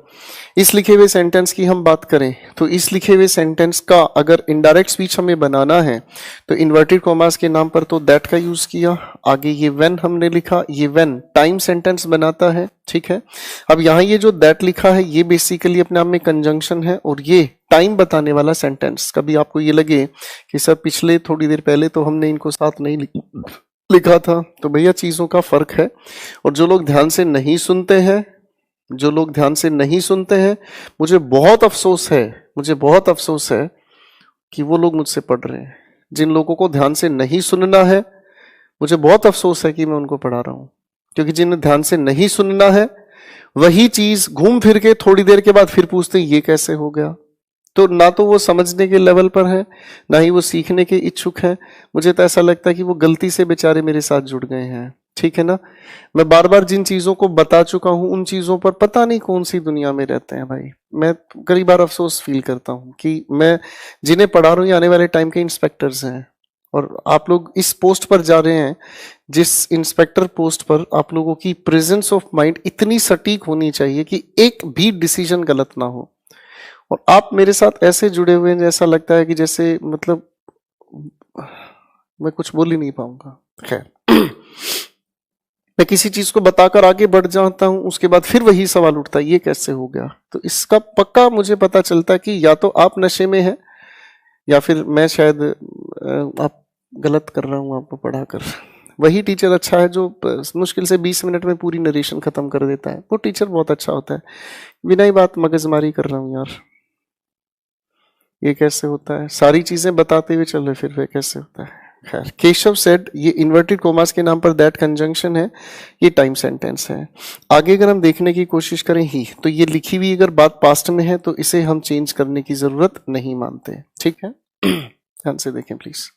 इस लिखे हुए सेंटेंस की हम बात करें तो इस लिखे हुए सेंटेंस का अगर इनडायरेक्ट स्पीच हमें बनाना है तो इन्वर्टेड कॉमास के नाम पर तो दैट का यूज किया। आगे ये व्हेन हमने लिखा, ये व्हेन टाइम सेंटेंस बनाता है। ठीक है। अब यहाँ ये जो दैट लिखा है ये बेसिकली अपने आप में कंजंक्शन है और ये टाइम बताने वाला सेंटेंस। कभी आपको ये लगे कि सर पिछले थोड़ी देर पहले तो हमने इनको साथ नहीं लिखा था, तो भैया चीजों का फर्क है। और जो लोग ध्यान से नहीं सुनते हैं, जो लोग ध्यान से नहीं सुनते हैं, मुझे बहुत अफसोस है, मुझे बहुत अफसोस है कि वो लोग मुझसे पढ़ रहे हैं। जिन लोगों को ध्यान से नहीं सुनना है, मुझे बहुत अफसोस है कि मैं उनको पढ़ा रहा हूं, क्योंकि जिन्हें ध्यान से नहीं सुनना है वही चीज घूम फिर के थोड़ी देर के बाद फिर पूछते हैं ये कैसे हो गया। तो ना तो वो समझने के लेवल पर है, ना ही वो सीखने के इच्छुक है। मुझे तो ऐसा लगता है कि वो गलती से बेचारे मेरे साथ जुड़ गए हैं। ठीक है ना। मैं बार बार जिन चीजों को बता चुका हूं उन चीजों पर पता नहीं कौन सी दुनिया में रहते हैं भाई। मैं कई बार अफसोस फील करता हूं कि मैं जिन्हें पढ़ा रहा हूं ये आने वाले टाइम के इंस्पेक्टर्स हैं, और आप लोग इस पोस्ट पर जा रहे हैं जिस इंस्पेक्टर पोस्ट पर आप लोगों की प्रेजेंस ऑफ माइंड इतनी सटीक होनी चाहिए कि एक भी डिसीजन गलत ना हो। और आप मेरे साथ ऐसे जुड़े हुए हैं जैसा लगता है कि जैसे मतलब मैं कुछ बोल ही नहीं पाऊंगा। खैर, मैं किसी चीज को बताकर आगे बढ़ जाता हूं, उसके बाद फिर वही सवाल उठता है ये कैसे हो गया। तो इसका पक्का मुझे पता चलता है कि या तो आप नशे में हैं या फिर मैं शायद आप गलत कर रहा हूं आपको पढ़ाकर। वही टीचर अच्छा है जो मुश्किल से 20 मिनट में पूरी नरेशन खत्म कर देता है, वो टीचर बहुत अच्छा होता है। बिना ही बात मगजमारी कर रहा हूं यार, ये कैसे होता है, सारी चीजें बताते हुए चल रहे फिर वे कैसे होता है। खैर, केशव सेड, ये इन्वर्टेड कोमास के नाम पर दैट कंजंक्शन है, ये टाइम सेंटेंस है। आगे अगर हम देखने की कोशिश करें ही, तो ये लिखी हुई अगर बात पास्ट में है तो इसे हम चेंज करने की जरूरत नहीं मानते। ठीक है, ध्यान से देखें प्लीज।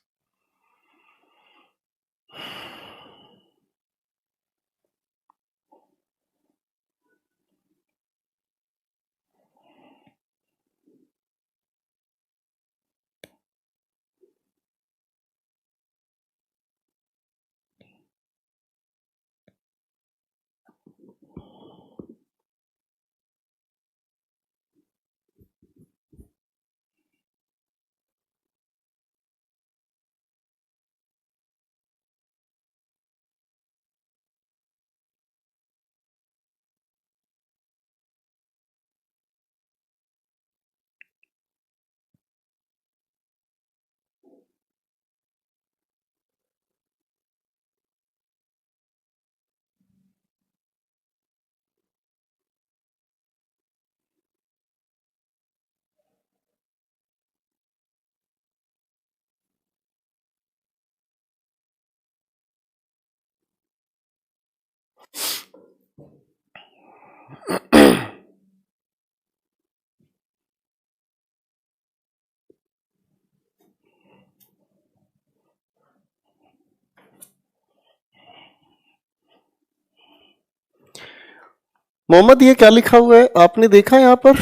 मोहम्मद, ये क्या लिखा हुआ है आपने देखा यहां पर?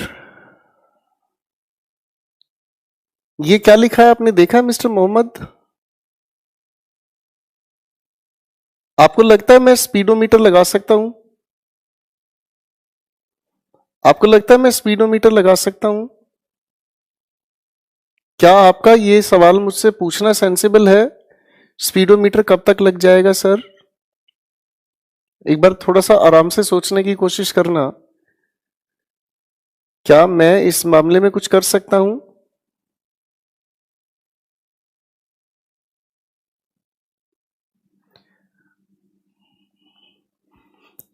ये क्या लिखा है आपने देखा है मिस्टर मोहम्मद? आपको लगता है मैं स्पीडोमीटर लगा सकता हूं? आपको लगता है मैं स्पीडोमीटर लगा सकता हूं? क्या आपका ये सवाल मुझसे पूछना सेंसिबल है? स्पीडोमीटर कब तक लग जाएगा सर? एक बार थोड़ा सा आराम से सोचने की कोशिश करना। क्या मैं इस मामले में कुछ कर सकता हूं?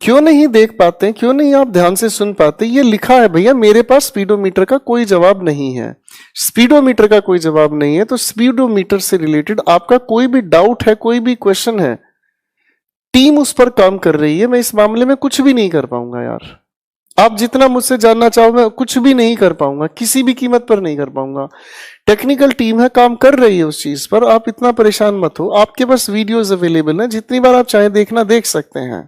क्यों नहीं देख पाते? क्यों नहीं आप ध्यान से सुन पाते? ये लिखा है भैया, मेरे पास स्पीडोमीटर का कोई जवाब नहीं है। स्पीडोमीटर का कोई जवाब नहीं है, तो स्पीडोमीटर से रिलेटेड आपका कोई भी डाउट है, कोई भी क्वेश्चन है, टीम उस पर काम कर रही है। मैं इस मामले में कुछ भी नहीं कर पाऊंगा यार। आप जितना मुझसे जानना चाहो, मैं कुछ भी नहीं कर पाऊंगा, किसी भी कीमत पर नहीं कर पाऊंगा। टेक्निकल टीम है, काम कर रही है उस चीज पर। आप इतना परेशान मत हो। आपके पास वीडियोस अवेलेबल हैं, जितनी बार आप चाहे देखना देख सकते हैं।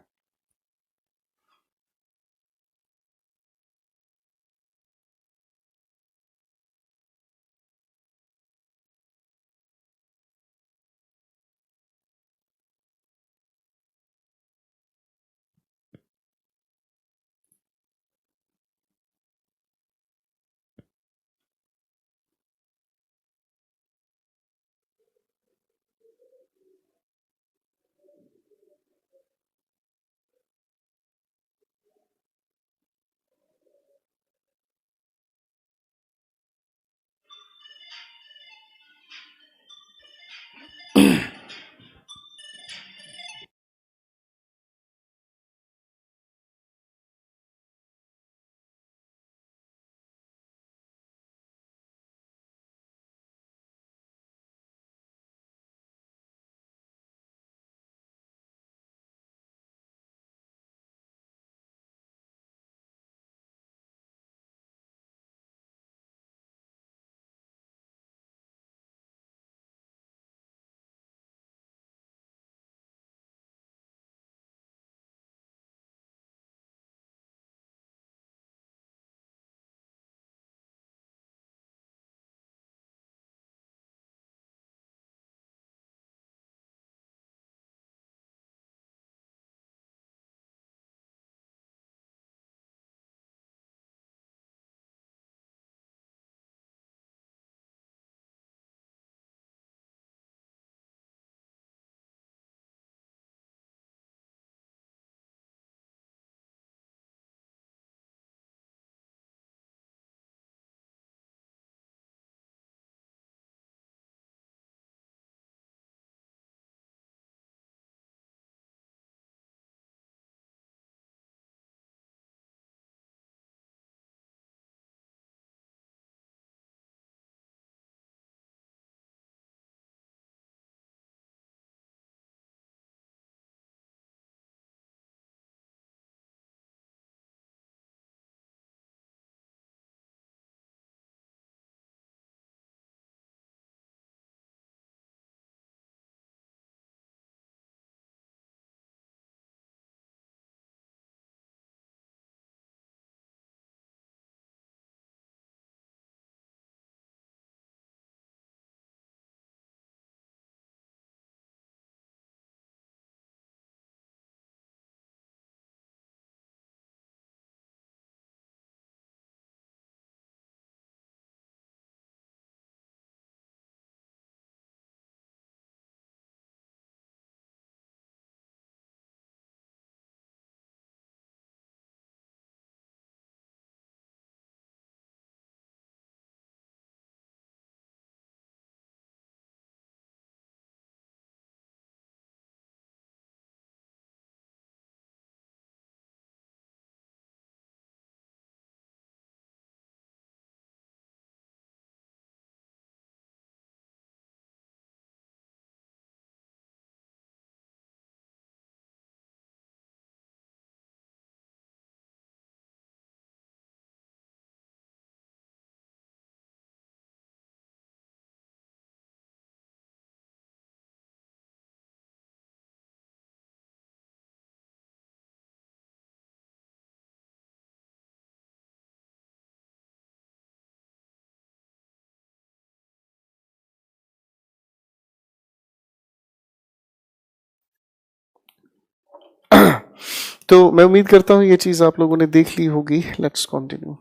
तो मैं उम्मीद करता हूं ये चीज आप लोगों ने देख ली होगी। Let's continue.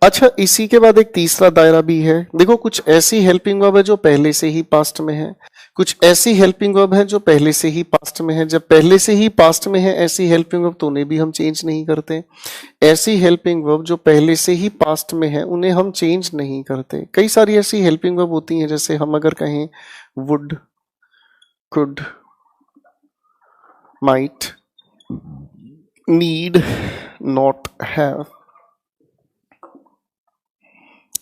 अच्छा, इसी के बाद एक तीसरा दायरा भी है। देखो, कुछ ऐसी हेल्पिंग वर्ब है जो पहले से ही पास्ट में है, कुछ ऐसी हेल्पिंग वर्ब है जो पहले से ही पास्ट में है। जब पहले से ही पास्ट में है ऐसी हेल्पिंग वर्ब तो उन्हें भी हम चेंज नहीं करते। ऐसी हेल्पिंग वर्ब जो पहले से ही पास्ट में है उन्हें हम चेंज नहीं करते। कई सारी ऐसी हेल्पिंग वर्ब होती हैं, जैसे हम अगर कहें would, could, might, need, not, have,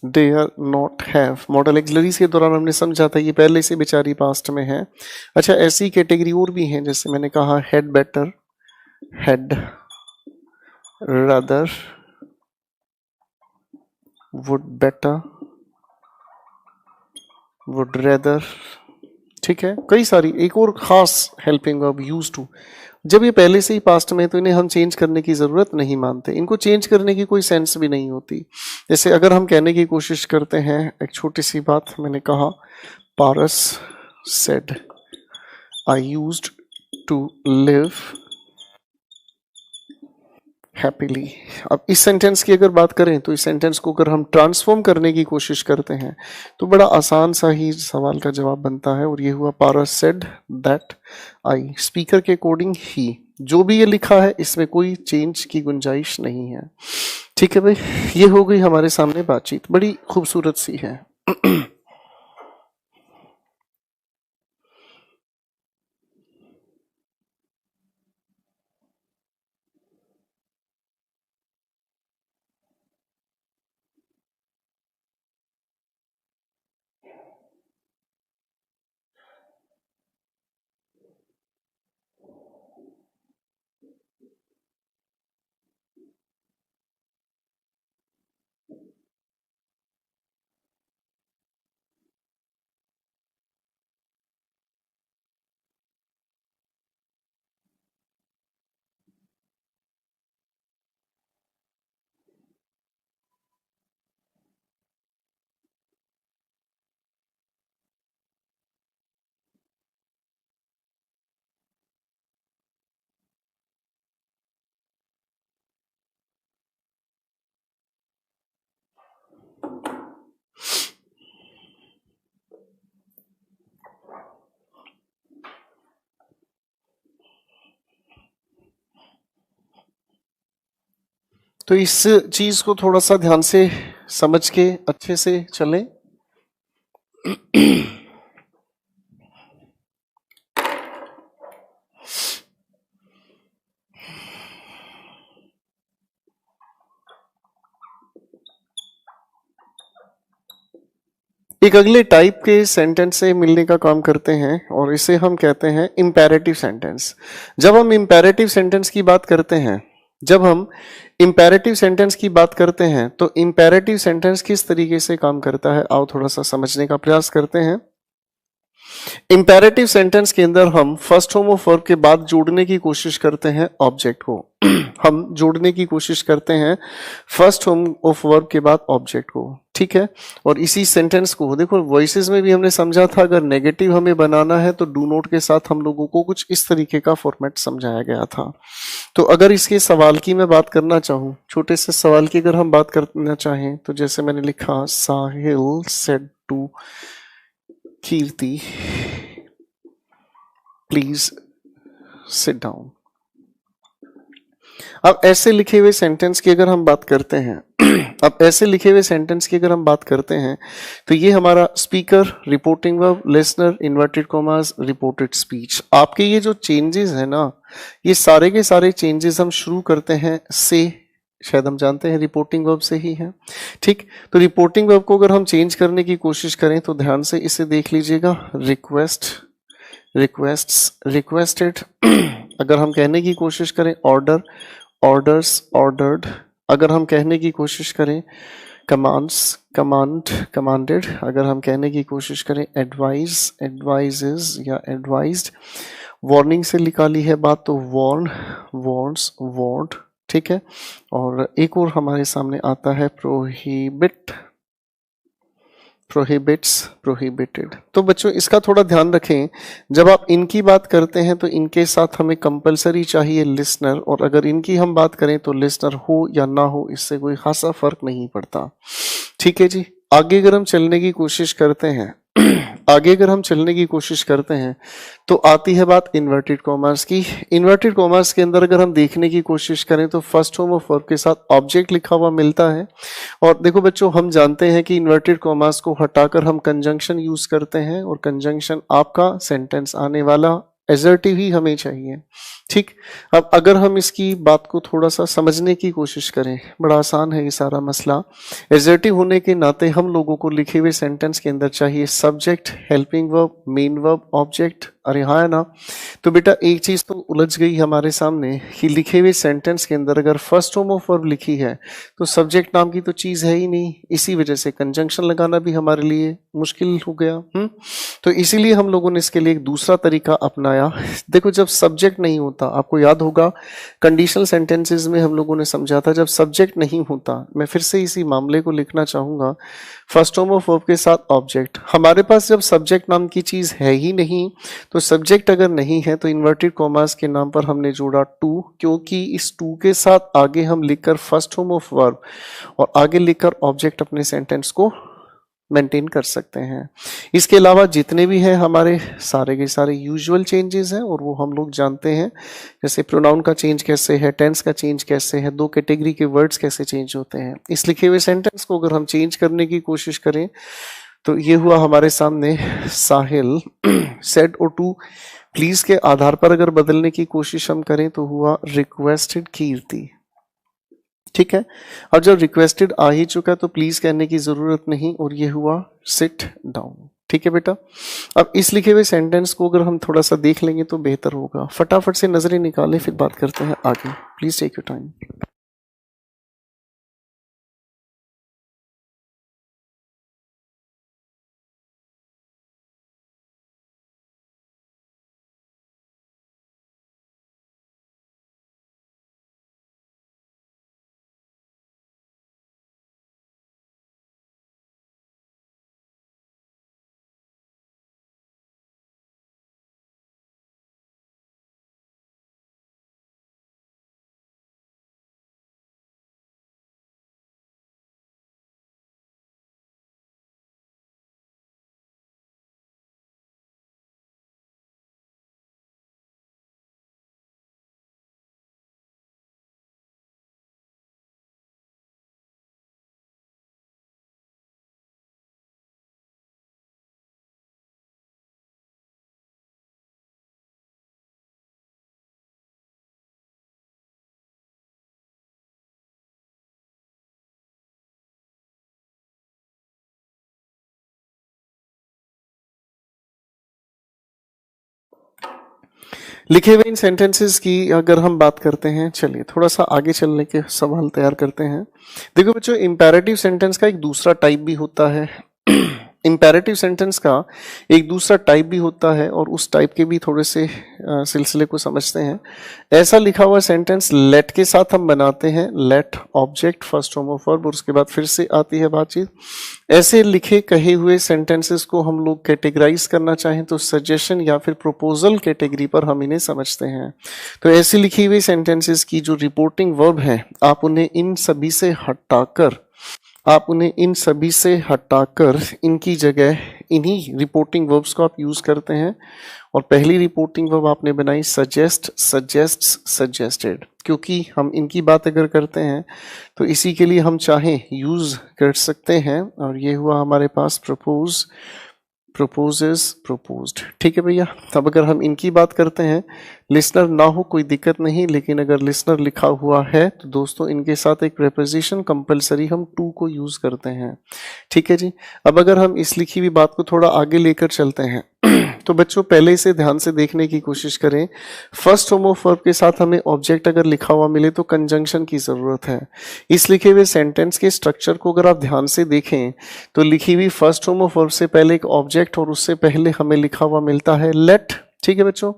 dare, not have. Modal auxiliaries के दौरान हमने समझा था ये पहले से बेचारी पास्ट में है। अच्छा, ऐसी कैटेगरी और भी हैं, जैसे मैंने कहा had better, had, rather, would better, would rather. ठीक है, कई सारी। एक और खास हेल्पिंग वर्ब यूज टू, जब ये पहले से ही पास्ट में है तो इन्हें हम चेंज करने की जरूरत नहीं मानते, इनको चेंज करने की कोई सेंस भी नहीं होती। जैसे अगर हम कहने की कोशिश करते हैं, एक छोटी सी बात, मैंने कहा Paras said I used to live happily. अब इस सेंटेंस की अगर बात करें तो इस सेंटेंस को अगर हम ट्रांसफॉर्म करने की कोशिश करते हैं तो बड़ा आसान सा ही सवाल का जवाब बनता है, और ये हुआ पारस सेड दैट आई। स्पीकर के अकॉर्डिंग ही जो भी ये लिखा है इसमें कोई चेंज की गुंजाइश नहीं है। ठीक है भाई, ये हो गई हमारे सामने बातचीत, बड़ी खूबसूरत सी है। तो इस चीज को थोड़ा सा ध्यान से समझ के अच्छे से चलें। एक अगले टाइप के सेंटेंस से मिलने का काम करते हैं और इसे हम कहते हैं इंपेरेटिव सेंटेंस। जब हम इंपेरेटिव सेंटेंस की बात करते हैं, जब हम इंपेरेटिव सेंटेंस की बात करते हैं तो इंपेरेटिव सेंटेंस किस तरीके से काम करता है, आओ थोड़ा सा समझने का प्रयास करते हैं। इंपेरेटिव सेंटेंस के अंदर हम फर्स्ट फॉर्म ऑफ वर्ब के बाद जोड़ने की कोशिश करते हैं ऑब्जेक्ट को। हम जोड़ने की कोशिश करते हैं फर्स्ट फॉर्म ऑफ वर्ब के बाद ऑब्जेक्ट को। ठीक है, और इसी सेंटेंस को देखो वॉइसेस में भी हमने समझा था, अगर नेगेटिव हमें बनाना है तो डू नॉट के साथ हम लोगों को कुछ इस तरीके का फॉर्मेट समझाया गया था। तो अगर इसके सवाल की मैं बात करना चाहूं, छोटे से सवाल की अगर हम बात करना चाहें, तो जैसे मैंने लिखा Sahil said to Kirti please sit down. अब ऐसे लिखे हुए सेंटेंस की अगर हम बात करते हैं अब ऐसे लिखे हुए सेंटेंस की अगर हम बात करते हैं तो ये हमारा speaker, reporting verb, listener, inverted commas, reported speech. आपके ये जो चेंजेस है ना, ये सारे के सारे चेंजेस हम शुरू करते हैं से, शायद हम जानते हैं रिपोर्टिंग वर्ब से ही है। ठीक, तो रिपोर्टिंग वर्ब को अगर हम चेंज करने की कोशिश करें तो ध्यान से इसे देख लीजिएगा, रिक्वेस्ट, रिक्वेस्ट्स, रिक्वेस्टेड। अगर हम कहने की कोशिश करें ऑर्डर, ऑर्डर्स, ऑर्डर्ड। अगर हम कहने की कोशिश करें कमांड्स, कमांड, कमांडेड। अगर हम कहने की कोशिश करें एडवाइज, एडवाइजेस या एडवाइज्ड। वार्निंग से निकाली है बात तो वार्न, वार्न्स, वार्ड। ठीक है, और एक और हमारे सामने आता है प्रोहिबिट, प्रोहिबिट्स, प्रोहिबिटेड। तो बच्चों इसका थोड़ा ध्यान रखें, जब आप इनकी बात करते हैं तो इनके साथ हमें कंपलसरी चाहिए लिसनर, और अगर इनकी हम बात करें तो लिसनर हो या ना हो इससे कोई खासा फर्क नहीं पड़ता। ठीक है जी। आगे अगर हम चलने की कोशिश करते हैं आगे अगर हम चलने की कोशिश करते हैं तो आती है बात इन्वर्टेड कॉमर्स की। इन्वर्टेड कॉमर्स के अंदर अगर हम देखने की कोशिश करें तो फर्स्ट फॉर्म ऑफ वर्ब के साथ ऑब्जेक्ट लिखा हुआ मिलता है। और देखो बच्चों, हम जानते हैं कि इन्वर्टेड कॉमर्स को हटाकर हम कंजंक्शन यूज करते हैं, और कंजंक्शन आपका सेंटेंस आने वाला एजर्टिव ही हमें चाहिए। ठीक, अब अगर हम इसकी बात को थोड़ा सा समझने की कोशिश करें, बड़ा आसान है ये सारा मसला। एजर्टिव होने के नाते हम लोगों को लिखे हुए सेंटेंस के अंदर चाहिए subject, helping verb, main verb, object. अरे हाँ है ना। तो बेटा एक चीज तो उलझ गई हमारे सामने कि लिखे हुए सेंटेंस के अंदर अगर फर्स्ट फॉर्म ऑफ वर्ब लिखी है तो सब्जेक्ट नाम की तो चीज है ही नहीं, इसी वजह से कंजंक्शन लगाना भी हमारे लिए मुश्किल हो गया। तो इसीलिए हम लोगों ने इसके लिए एक दूसरा तरीका अपनाया। देखो जब सब्जेक्ट नहीं होता, आपको याद होगा कंडीशनल सेंटेंसेस में हम लोगों ने समझा था, जब सब्जेक्ट नहीं होता, मैं फिर से इसी मामले को लिखना चाहूंगा, फर्स्ट फॉर्म ऑफ वर्ब के साथ ऑब्जेक्ट। हमारे पास जब सब्जेक्ट नाम की चीज है ही नहीं, तो सब्जेक्ट अगर नहीं है तो इन्वर्टेड कॉमास के नाम पर हमने जोड़ा टू, क्योंकि इस टू के साथ आगे हम लिखकर फर्स्ट फॉर्म ऑफ वर्ब और आगे लिखकर ऑब्जेक्ट अपने सेंटेंस को मेंटेन कर सकते हैं। इसके अलावा जितने भी हैं हमारे सारे के सारे यूजुअल चेंजेस हैं, और वो हम लोग जानते हैं, जैसे प्रोनाउन का चेंज कैसे है, टेंस का चेंज कैसे है, दो कैटेगरी के वर्ड्स कैसे चेंज होते हैं। इस लिखे हुए सेंटेंस को अगर हम चेंज करने की कोशिश करें तो ये हुआ हमारे सामने साहिल सेड और टू प्लीज के आधार पर अगर बदलने की कोशिश हम करें तो हुआ रिक्वेस्टेड कीर्ति। ठीक है, अब जब रिक्वेस्टेड आ ही चुका तो प्लीज कहने की जरूरत नहीं, और ये हुआ सिट डाउन। ठीक है बेटा, अब इस लिखे हुए सेंटेंस को अगर हम थोड़ा सा देख लेंगे तो बेहतर होगा। फटाफट से नजरें निकालें, फिर बात करते हैं आगे। Please take your time. लिखे हुए इन सेंटेंसेस की अगर हम बात करते हैं, चलिए थोड़ा सा आगे चलने के सवाल तैयार करते हैं। देखो बच्चों, इंपेरेटिव सेंटेंस का एक दूसरा टाइप भी होता है। इंपेरेटिव सेंटेंस का एक दूसरा टाइप भी होता है, और उस टाइप के भी थोड़े से सिलसिले को समझते हैं। ऐसा लिखा हुआ सेंटेंस लेट के साथ हम बनाते हैं, let object first form of verb, और उसके बाद फिर से आती है बातचीत। ऐसे लिखे कहे हुए सेंटेंसेस को हम लोग कैटेगराइज करना चाहें तो सजेशन या फिर प्रोपोजल कैटेगरी पर हम इन्हें समझते हैं। तो ऐसी लिखी हुई सेंटेंसेस की जो रिपोर्टिंग वर्ब है, आप उन्हें इन सभी से हटाकर इनकी जगह इन्हीं रिपोर्टिंग वर्ब्स को आप यूज करते हैं। और पहली रिपोर्टिंग वर्ब आपने बनाई सजेस्ट, सजेस्ट्स, सजेस्टेड, क्योंकि हम इनकी बात अगर करते हैं तो इसी के लिए हम चाहें यूज कर सकते हैं। और ये हुआ हमारे पास प्रपोज, प्रपोजेस, प्रपोज्ड। ठीक है भैया, अब अगर हम इनकी बात करते हैं, लिसनर ना हो कोई दिक्कत नहीं, लेकिन अगर लिसनर लिखा हुआ है तो दोस्तों इनके साथ एक प्रेपोजिशन कंपलसरी हम टू को यूज करते हैं। ठीक है जी, अब अगर हम इस लिखी हुई बात को थोड़ा आगे लेकर चलते हैं तो बच्चों पहले इसे ध्यान से देखने की कोशिश करें। फर्स्ट फॉर्म ऑफ वर्ब के साथ हमें ऑब्जेक्ट अगर लिखा हुआ मिले तो कंजंक्शन की जरूरत है। इस लिखे हुए सेंटेंस के स्ट्रक्चर को अगर आप ध्यान से देखें तो लिखी हुई फर्स्ट फॉर्म ऑफ वर्ब से पहले एक ऑब्जेक्ट और उससे पहले हमें लिखा हुआ मिलता है लेट, ठीक है बच्चों,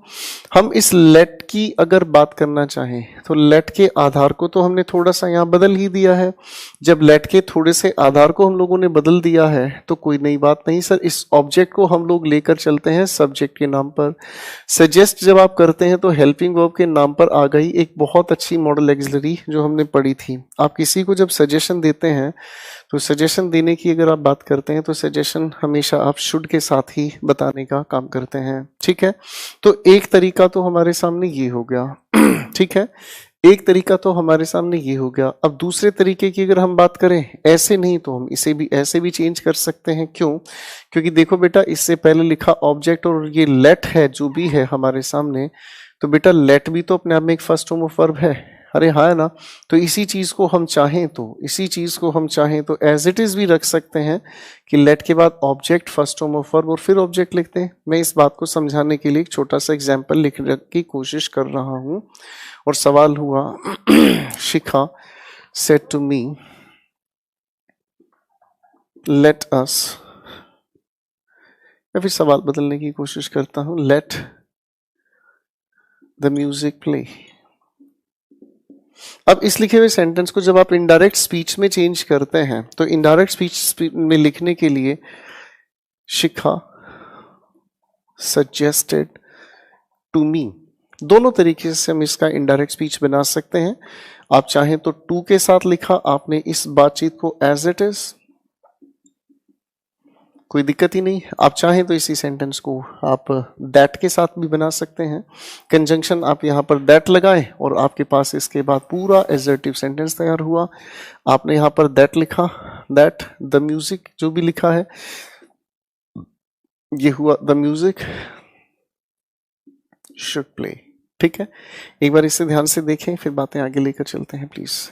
हम इस लेट की अगर बात करना चाहें तो लेट के आधार को तो हमने थोड़ा सा यहां बदल ही दिया है। जब लेट के थोड़े से आधार को हम लोगों ने बदल दिया है तो कोई नई बात नहीं सर, इस ऑब्जेक्ट को हम लोग लेकर चलते हैं सब्जेक्ट के नाम पर। सजेस्ट जब आप करते हैं तो हेल्पिंग वर्ब के नाम पर आ गई एक बहुत अच्छी मॉडल एक्सिलरी जो हमने पढ़ी थी। आप किसी को जब सजेशन देते हैं तो सजेशन देने की अगर आप बात करते हैं तो सजेशन हमेशा आप शुड के साथ ही बताने का काम करते हैं। ठीक है, तो एक तरीका तो हमारे सामने ये हो गया ठीक है, एक तरीका तो हमारे सामने ये हो गया। अब दूसरे तरीके की अगर हम बात करें, ऐसे नहीं तो हम इसे भी ऐसे भी चेंज कर सकते हैं। क्यों? क्योंकि देखो बेटा, इससे पहले लिखा ऑब्जेक्ट और ये लेट है जो भी है हमारे सामने, तो बेटा लेट भी तो अपने आप में एक फर्स्ट फॉर्म ऑफ वर्ब है। अरे हाँ है ना, तो इसी चीज को हम चाहें तो एज इट इज भी रख सकते हैं कि लेट के बाद object first form of verb और फिर ऑब्जेक्ट लिखते हैं। मैं इस बात को समझाने के लिए एक छोटा सा एग्जाम्पल लिखने की कोशिश कर रहा हूं। और सवाल हुआ Shikha said to me let us, या फिर सवाल बदलने की कोशिश करता हूं, लेट द म्यूजिक प्ले। अब इस लिखे हुए सेंटेंस को जब आप इनडायरेक्ट स्पीच में चेंज करते हैं तो इनडायरेक्ट स्पीच में लिखने के लिए शिखा सजेस्टेड टू मी, दोनों तरीके से हम इसका इनडायरेक्ट स्पीच बना सकते हैं। आप चाहें तो टू के साथ लिखा आपने इस बातचीत को एज इट इज, कोई दिक्कत ही नहीं। आप चाहें तो इसी सेंटेंस को आप दैट के साथ भी बना सकते हैं। कंजंक्शन आप यहां पर दैट लगाएं और आपके पास इसके बाद पूरा एजर्टिव सेंटेंस तैयार हुआ। आपने यहां पर दैट लिखा, दैट द म्यूजिक जो भी लिखा है ये हुआ द म्यूजिक शुड प्ले। ठीक है, एक बार इसे ध्यान से देखें फिर बातें आगे लेकर चलते हैं प्लीज।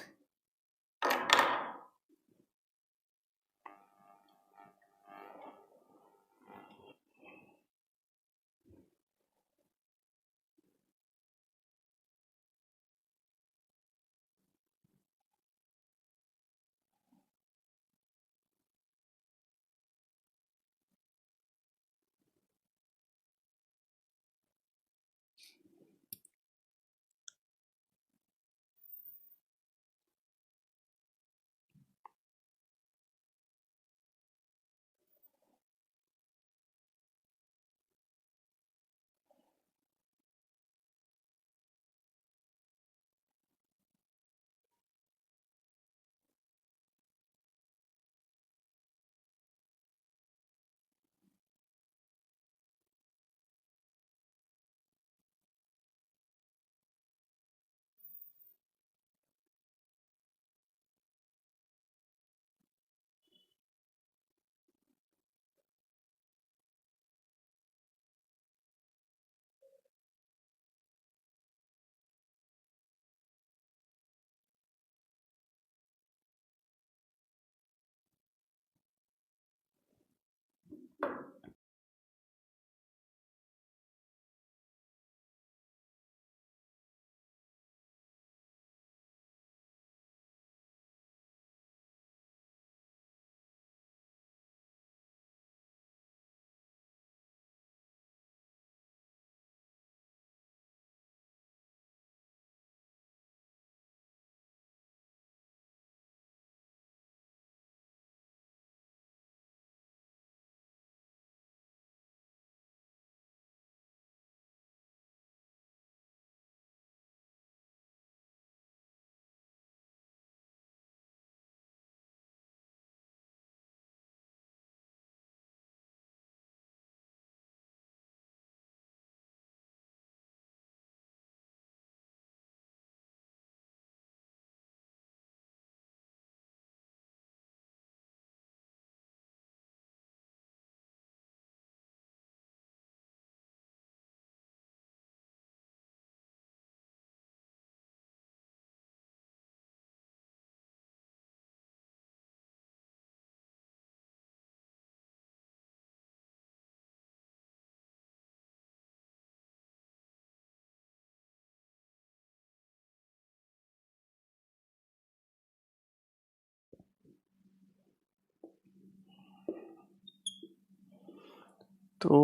तो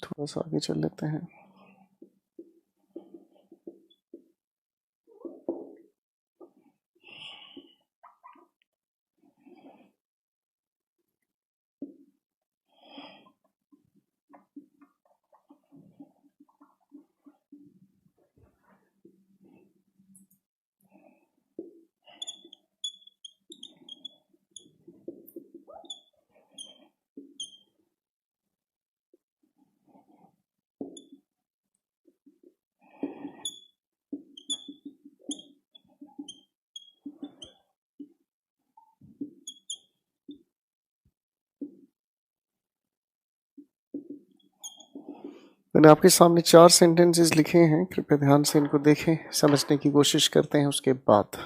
थोड़ा सा आगे चल लेते हैं। मैंने आपके सामने 4 सेंटेंसेस लिखे हैं, कृपया ध्यान से इनको देखें, समझने की कोशिश करते हैं उसके बाद।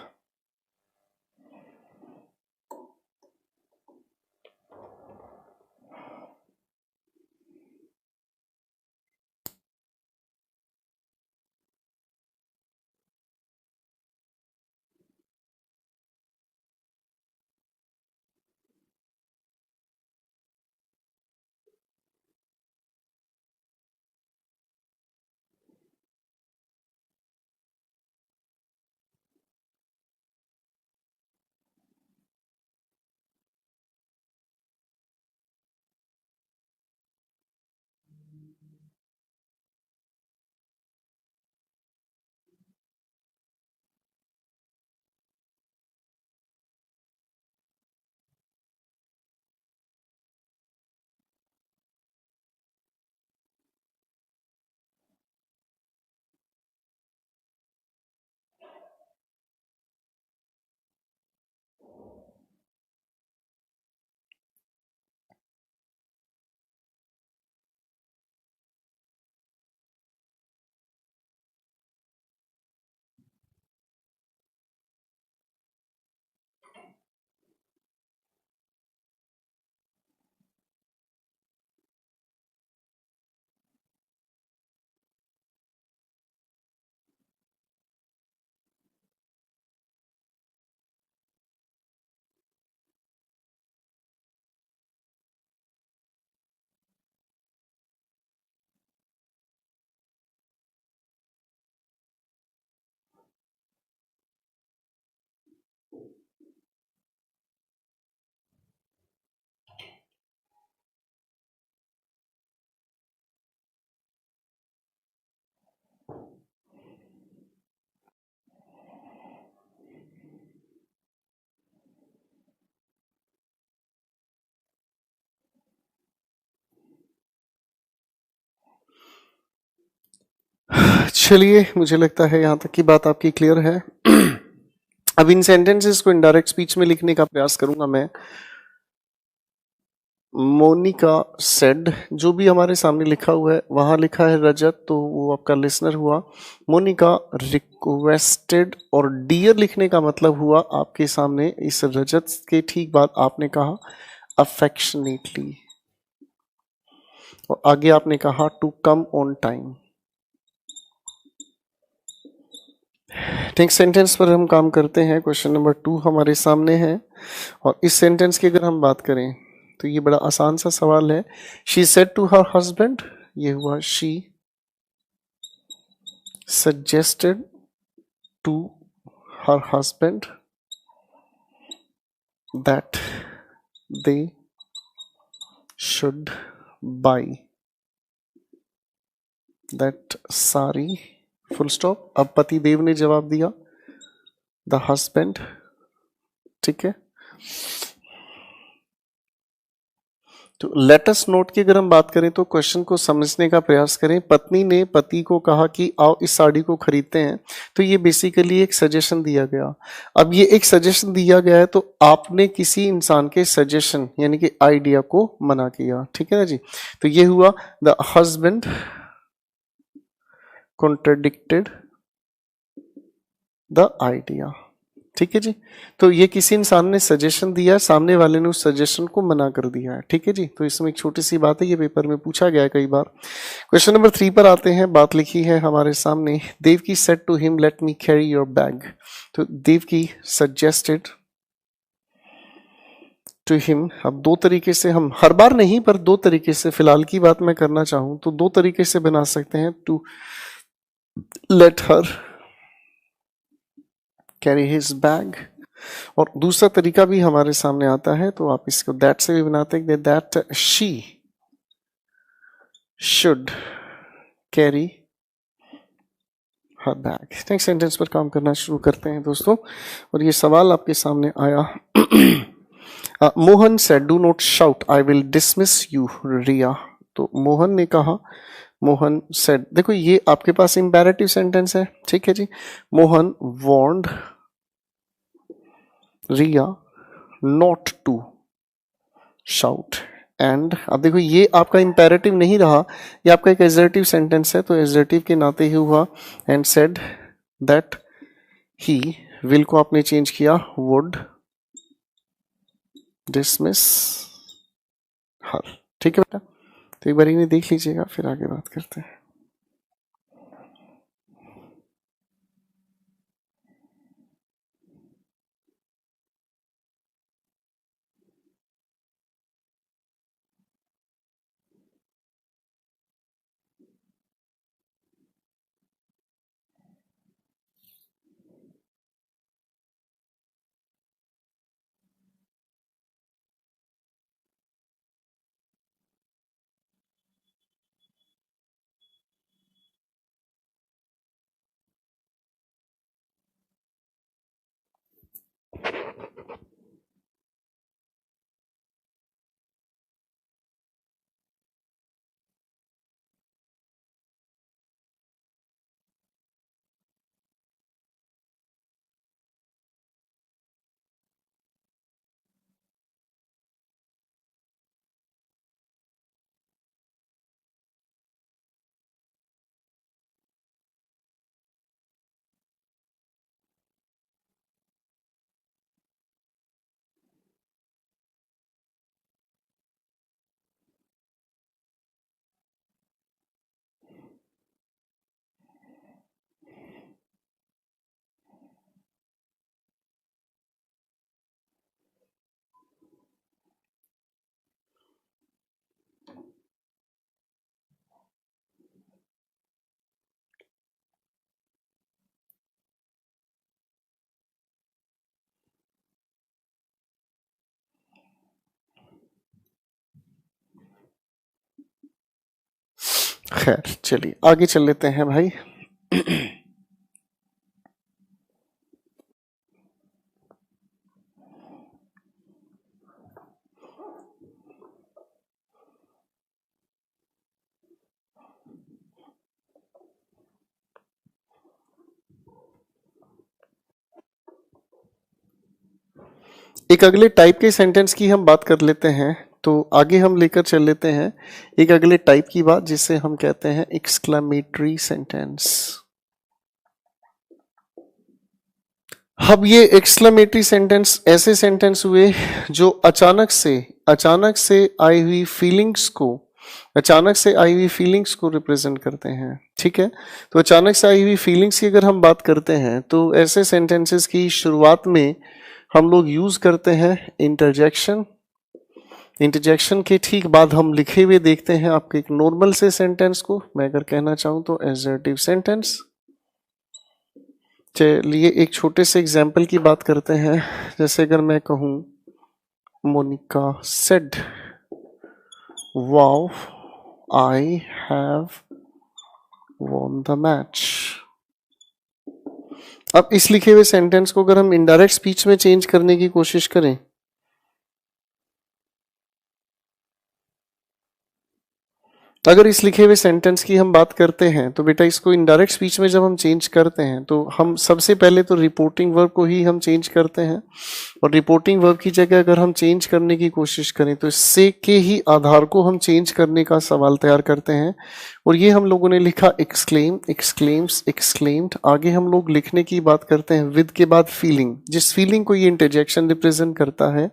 चलिए, मुझे लगता है यहां तक की बात आपकी क्लियर है। अब इन सेंटेंसेस को इनडायरेक्ट स्पीच में लिखने का प्रयास करूंगा मैं। मोनिका सेड, जो भी हमारे सामने लिखा हुआ है, वहां लिखा है रजत, तो वो आपका लिसनर हुआ। मोनिका रिक्वेस्टेड, और डियर लिखने का मतलब हुआ आपके सामने इस रजत के ठीक बाद आपने कहा अफेक्शनेटली, और आगे आपने कहा to come on time. Next sentence पर हम काम करते हैं। क्वेश्चन नंबर 2 हमारे सामने है, और इस सेंटेंस की अगर हम बात करें तो ये बड़ा आसान सा सवाल है। She said to her husband, ये हुआ she suggested to her husband that they should buy that sari, full stop. अब पति देव ने जवाब दिया द हस्बैंड, ठीक है। तो लेटस नोट की अगर हम बात करें तो क्वेश्चन को समझने का प्रयास करें। पत्नी ने पति को कहा कि आओ इस साड़ी को खरीदते हैं, तो ये बेसिकली एक सजेशन दिया गया। अब ये एक सजेशन दिया गया है, तो आपने किसी इंसान के सजेशन यानी कि आइडिया को मना किया, ठीक है ना जी। तो ये हुआ the husband contradicted the idea, ठीक है जी। तो ये किसी इंसान ने सजेशन दिया, सामने वाले ने उस सजेशन को मना कर दिया है, ठीक है जी। तो इसमें एक छोटी सी बात है, ये पेपर में पूछा गया है कई बार। क्वेश्चन नंबर 3 पर आते हैं। बात लिखी है हमारे सामने, Devaki said to him let me carry your bag. तो देवकी सजेस्टेड टू हिम। अब 2 तरीके से, हम हर बार नहीं पर 2 तरीके से फिलहाल की बात मैं करना चाहूं तो 2 तरीके से बना सकते हैं। To let her carry his bag, और दूसरा तरीका भी हमारे सामने आता है, तो आप इसको दैट से भी बनाते हैं, that she should carry her bag. Next sentence पर काम करना शुरू करते हैं दोस्तों, और ये सवाल आपके सामने आया। Mohan said do not shout I will dismiss you Riya. तो मोहन ने कहा, मोहन सेड, देखो ये आपके पास इंपैरेटिव सेंटेंस है, ठीक है जी। Mohan warned Riya not to shout, and अब देखो ये आपका इम्पेरेटिव नहीं रहा, ये आपका एक एजर्टिव सेंटेंस है, तो एजर्टिव के नाते ही हुआ and said that he, will को आपने चेंज किया वुड डिसमिस हर। ठीक है बेटा, तो एक बार इन्हें देख लीजिएगा फिर आगे बात करते हैं। खैर चलिए आगे चल लेते हैं भाई। एक अगले टाइप के सेंटेंस की हम बात कर लेते हैं, तो आगे हम लेकर चल लेते हैं एक अगले टाइप की बात जिसे हम कहते हैं एक्सक्लेमेटरी सेंटेंस। अब ये एक्सक्लेमेटरी सेंटेंस ऐसे सेंटेंस हुए जो अचानक से आई हुई फीलिंग्स को रिप्रेजेंट करते हैं। ठीक है, तो अचानक से आई हुई फीलिंग्स की अगर हम बात करते हैं तो ऐसे सेंटेंसेस की शुरुआत में हम लोग यूज करते हैं इंटरजेक्शन के ठीक बाद हम लिखे हुए देखते हैं आपके एक नॉर्मल से सेंटेंस को, मैं अगर कहना चाहूं तो एसर्टिव सेंटेंस। चलिए एक छोटे से एग्जाम्पल की बात करते हैं, जैसे अगर मैं कहूं Monica said wow I have won the match. अब इस लिखे हुए सेंटेंस को अगर हम इनडायरेक्ट स्पीच में चेंज करने की कोशिश करें, अगर इस लिखे हुए सेंटेंस की हम बात करते हैं तो बेटा इसको इनडायरेक्ट स्पीच में जब हम चेंज करते हैं तो हम सबसे पहले तो रिपोर्टिंग वर्ब को ही हम चेंज करते हैं, और रिपोर्टिंग वर्ब की जगह अगर हम चेंज करने की कोशिश करें तो इससे के ही आधार को हम चेंज करने का सवाल तैयार करते हैं, और ये हम लोगों ने लिखा एक्सक्लेम, एक्सक्लेम्स, एक्सक्लेम्ड। आगे हम लोग लिखने की बात करते हैं विद के बाद फीलिंग, जिस फीलिंग को ये इंटरजेक्शन रिप्रेजेंट करता है।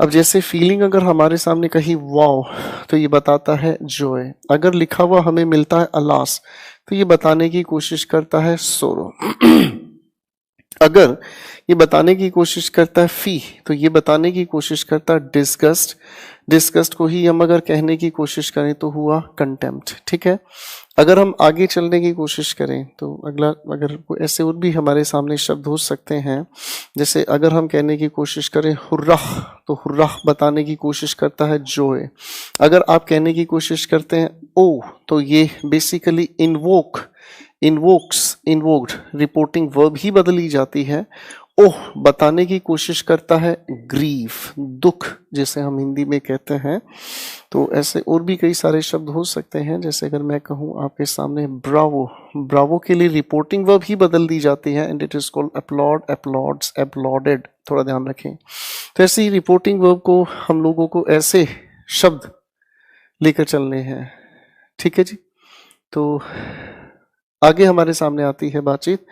अब जैसे फीलिंग अगर हमारे सामने कही वाओ तो ये बताता है जॉय, अगर लिखा हुआ हमें मिलता है अलास तो ये बताने की कोशिश करता है सोरो। अगर ये बताने की कोशिश करता है फी तो ये बताने की कोशिश करता है डिस्गस्ट, डिस्गस्ट को ही हम अगर कहने की कोशिश करें तो हुआ कंटेम्प्ट। ठीक है, अगर हम आगे चलने की कोशिश करें तो अगला अगर ऐसे और भी हमारे सामने शब्द हो सकते हैं, जैसे अगर हम कहने की कोशिश करें हुर्राह तो हुर्राह बताने की कोशिश करता है जॉय। अगर आप कहने की कोशिश करते हैं ओ तो ये बेसिकली इन्वोक्ड रिपोर्टिंग वर्ब ही बदली जाती है। ओह बताने की कोशिश करता है ग्रीफ, दुख जिसे हम हिंदी में कहते हैं। तो ऐसे और भी कई सारे शब्द हो सकते हैं, जैसे अगर मैं कहूँ आपके सामने ब्रावो, ब्रावो के लिए रिपोर्टिंग वर्ब ही बदल दी जाती है and it is called applaud, applauds, applauded. थोड़ा ध्यान रखें। तो ऐसे ही रिपोर्टिंग वर्ब को हम लोगों को ऐसे शब्द लेकर चलने हैं। ठीक है जी। तो आगे हमारे सामने आती है बातचीत।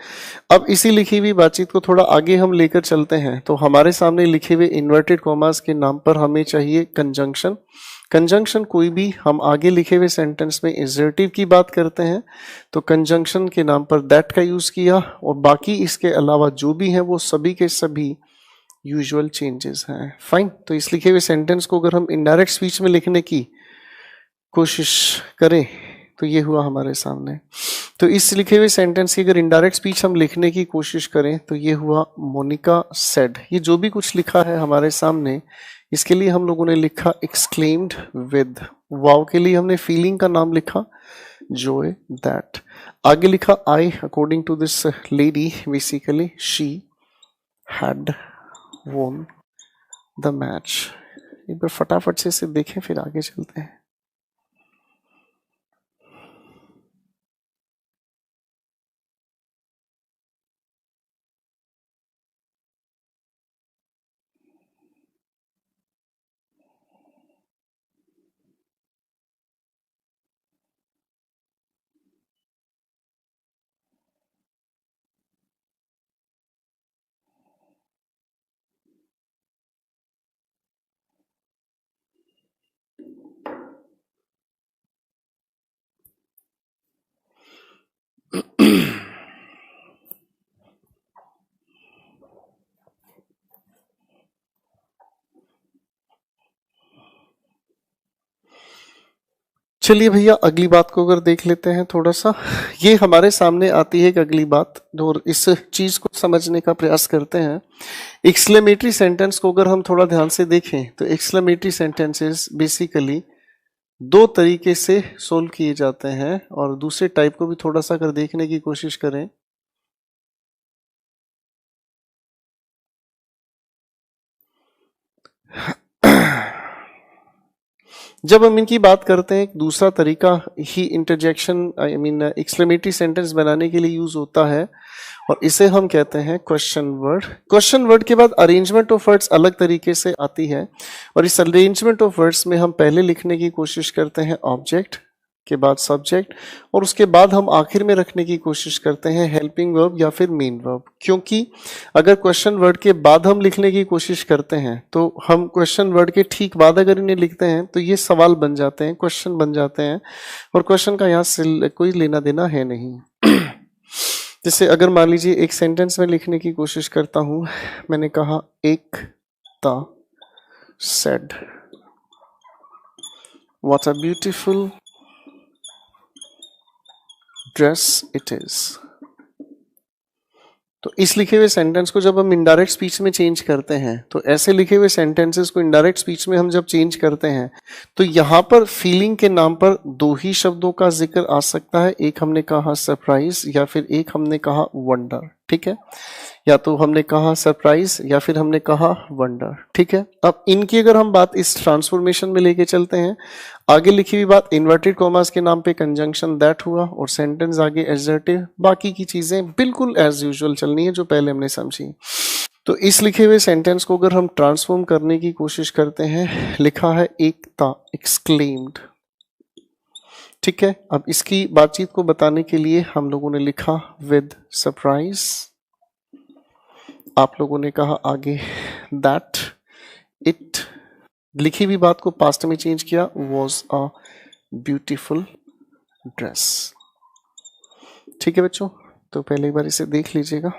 अब इसी लिखी हुई बातचीत को थोड़ा आगे हम लेकर चलते हैं, तो हमारे सामने लिखे हुए इन्वर्टेड कॉमास के नाम पर हमें चाहिए कंजंक्शन। कंजंक्शन कोई भी हम आगे लिखे हुए सेंटेंस में एजर्टिव की बात करते हैं तो कंजंक्शन के नाम पर दैट का यूज किया, और बाकी इसके अलावा जो भी हैं वो सभी के सभी यूजुअल चेंजेस हैं। फाइन। तो इस लिखे हुए सेंटेंस को अगर हम इनडायरेक्ट स्पीच में लिखने की कोशिश करें तो ये हुआ हमारे सामने। तो इस लिखे हुए सेंटेंस की अगर इनडायरेक्ट स्पीच हम लिखने की कोशिश करें तो ये हुआ मोनिका सेड। ये जो भी कुछ लिखा है हमारे सामने, इसके लिए हम लोगों ने लिखा एक्सक्लेम्ड विद। वाव के लिए हमने फीलिंग का नाम लिखा joy that। आगे लिखा I according to this lady basically she had won the match. एक बार फटाफट से इसे देखें फिर आगे चलते हैं। चलिए भैया अगली बात को अगर देख लेते हैं थोड़ा सा। ये हमारे सामने आती है एक अगली बात, और इस चीज को समझने का प्रयास करते हैं। एक्सक्लेमेटरी सेंटेंस को अगर हम थोड़ा ध्यान से देखें तो एक्सक्लेमेटरी सेंटेंसेस बेसिकली दो तरीके से सोल्व किए जाते हैं, और दूसरे टाइप को भी थोड़ा सा अगर देखने की कोशिश करें जब हम इनकी बात करते हैं, एक दूसरा तरीका ही interjection I mean exclamatory sentence बनाने के लिए यूज होता है, और इसे हम कहते हैं क्वेश्चन वर्ड। क्वेश्चन वर्ड के बाद अरेंजमेंट ऑफ वर्ड्स अलग तरीके से आती है, और इस अरेंजमेंट ऑफ वर्ड्स में हम पहले लिखने की कोशिश करते हैं ऑब्जेक्ट के बाद सब्जेक्ट, और उसके बाद हम आखिर में रखने की कोशिश करते हैं हेल्पिंग वर्ब या फिर मेन वर्ब। क्योंकि अगर क्वेश्चन वर्ड के बाद हम लिखने की कोशिश करते हैं तो हम क्वेश्चन वर्ड के ठीक बाद अगर इन्हें लिखते हैं तो ये सवाल बन जाते हैं, क्वेश्चन बन जाते हैं, और क्वेश्चन का यहाँ से कोई लेना देना है नहीं। जैसे अगर मान लीजिए एक सेंटेंस में लिखने की कोशिश करता हूं, मैंने कहा एक ता said what a beautiful dress it is. तो इस लिखे हुए सेंटेंस को जब हम इनडायरेक्ट स्पीच में चेंज करते हैं, तो ऐसे लिखे हुए सेंटेंसेस को इनडायरेक्ट स्पीच में हम जब चेंज करते हैं तो यहां पर फीलिंग के नाम पर दो ही शब्दों का जिक्र आ सकता है। एक हमने कहा सरप्राइज या फिर एक हमने कहा वंडर। ठीक है, या तो हमने कहा सरप्राइज या फिर हमने कहा वंडर। ठीक है, अब इनकी अगर हम बात इस ट्रांसफॉर्मेशन में लेके चलते हैं, आगे लिखी हुई बात इन्वर्टेड कॉमास के नाम पे कंजंक्शन दैट हुआ, और सेंटेंस आगे एडजेक्टिव, बाकी की चीजें बिल्कुल एज यूजुअल चलनी है जो पहले हमने समझी। तो इस लिखे हुए सेंटेंस को अगर हम ट्रांसफॉर्म करने की कोशिश करते हैं, लिखा है एक था एक्सक्लेम्ड। ठीक है, अब इसकी बातचीत को बताने के लिए हम लोगों ने लिखा विद सरप्राइज। आप लोगों ने कहा आगे दैट इट, लिखी हुई बात को पास्ट में चेंज किया, वॉज अ ब्यूटीफुल ड्रेस। ठीक है बच्चों, तो पहले एक बार इसे देख लीजिएगा।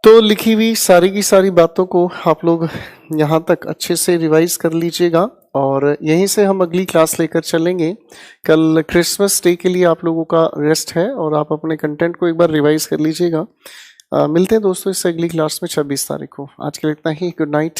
तो लिखी हुई सारी की सारी बातों को आप लोग यहाँ तक अच्छे से रिवाइज कर लीजिएगा और यहीं से हम अगली क्लास लेकर चलेंगे। कल क्रिसमस डे के लिए आप लोगों का रेस्ट है और आप अपने कंटेंट को एक बार रिवाइज कर लीजिएगा। मिलते हैं दोस्तों इससे अगली क्लास में 26 तारीख को। आज के लिए इतना ही। Good night.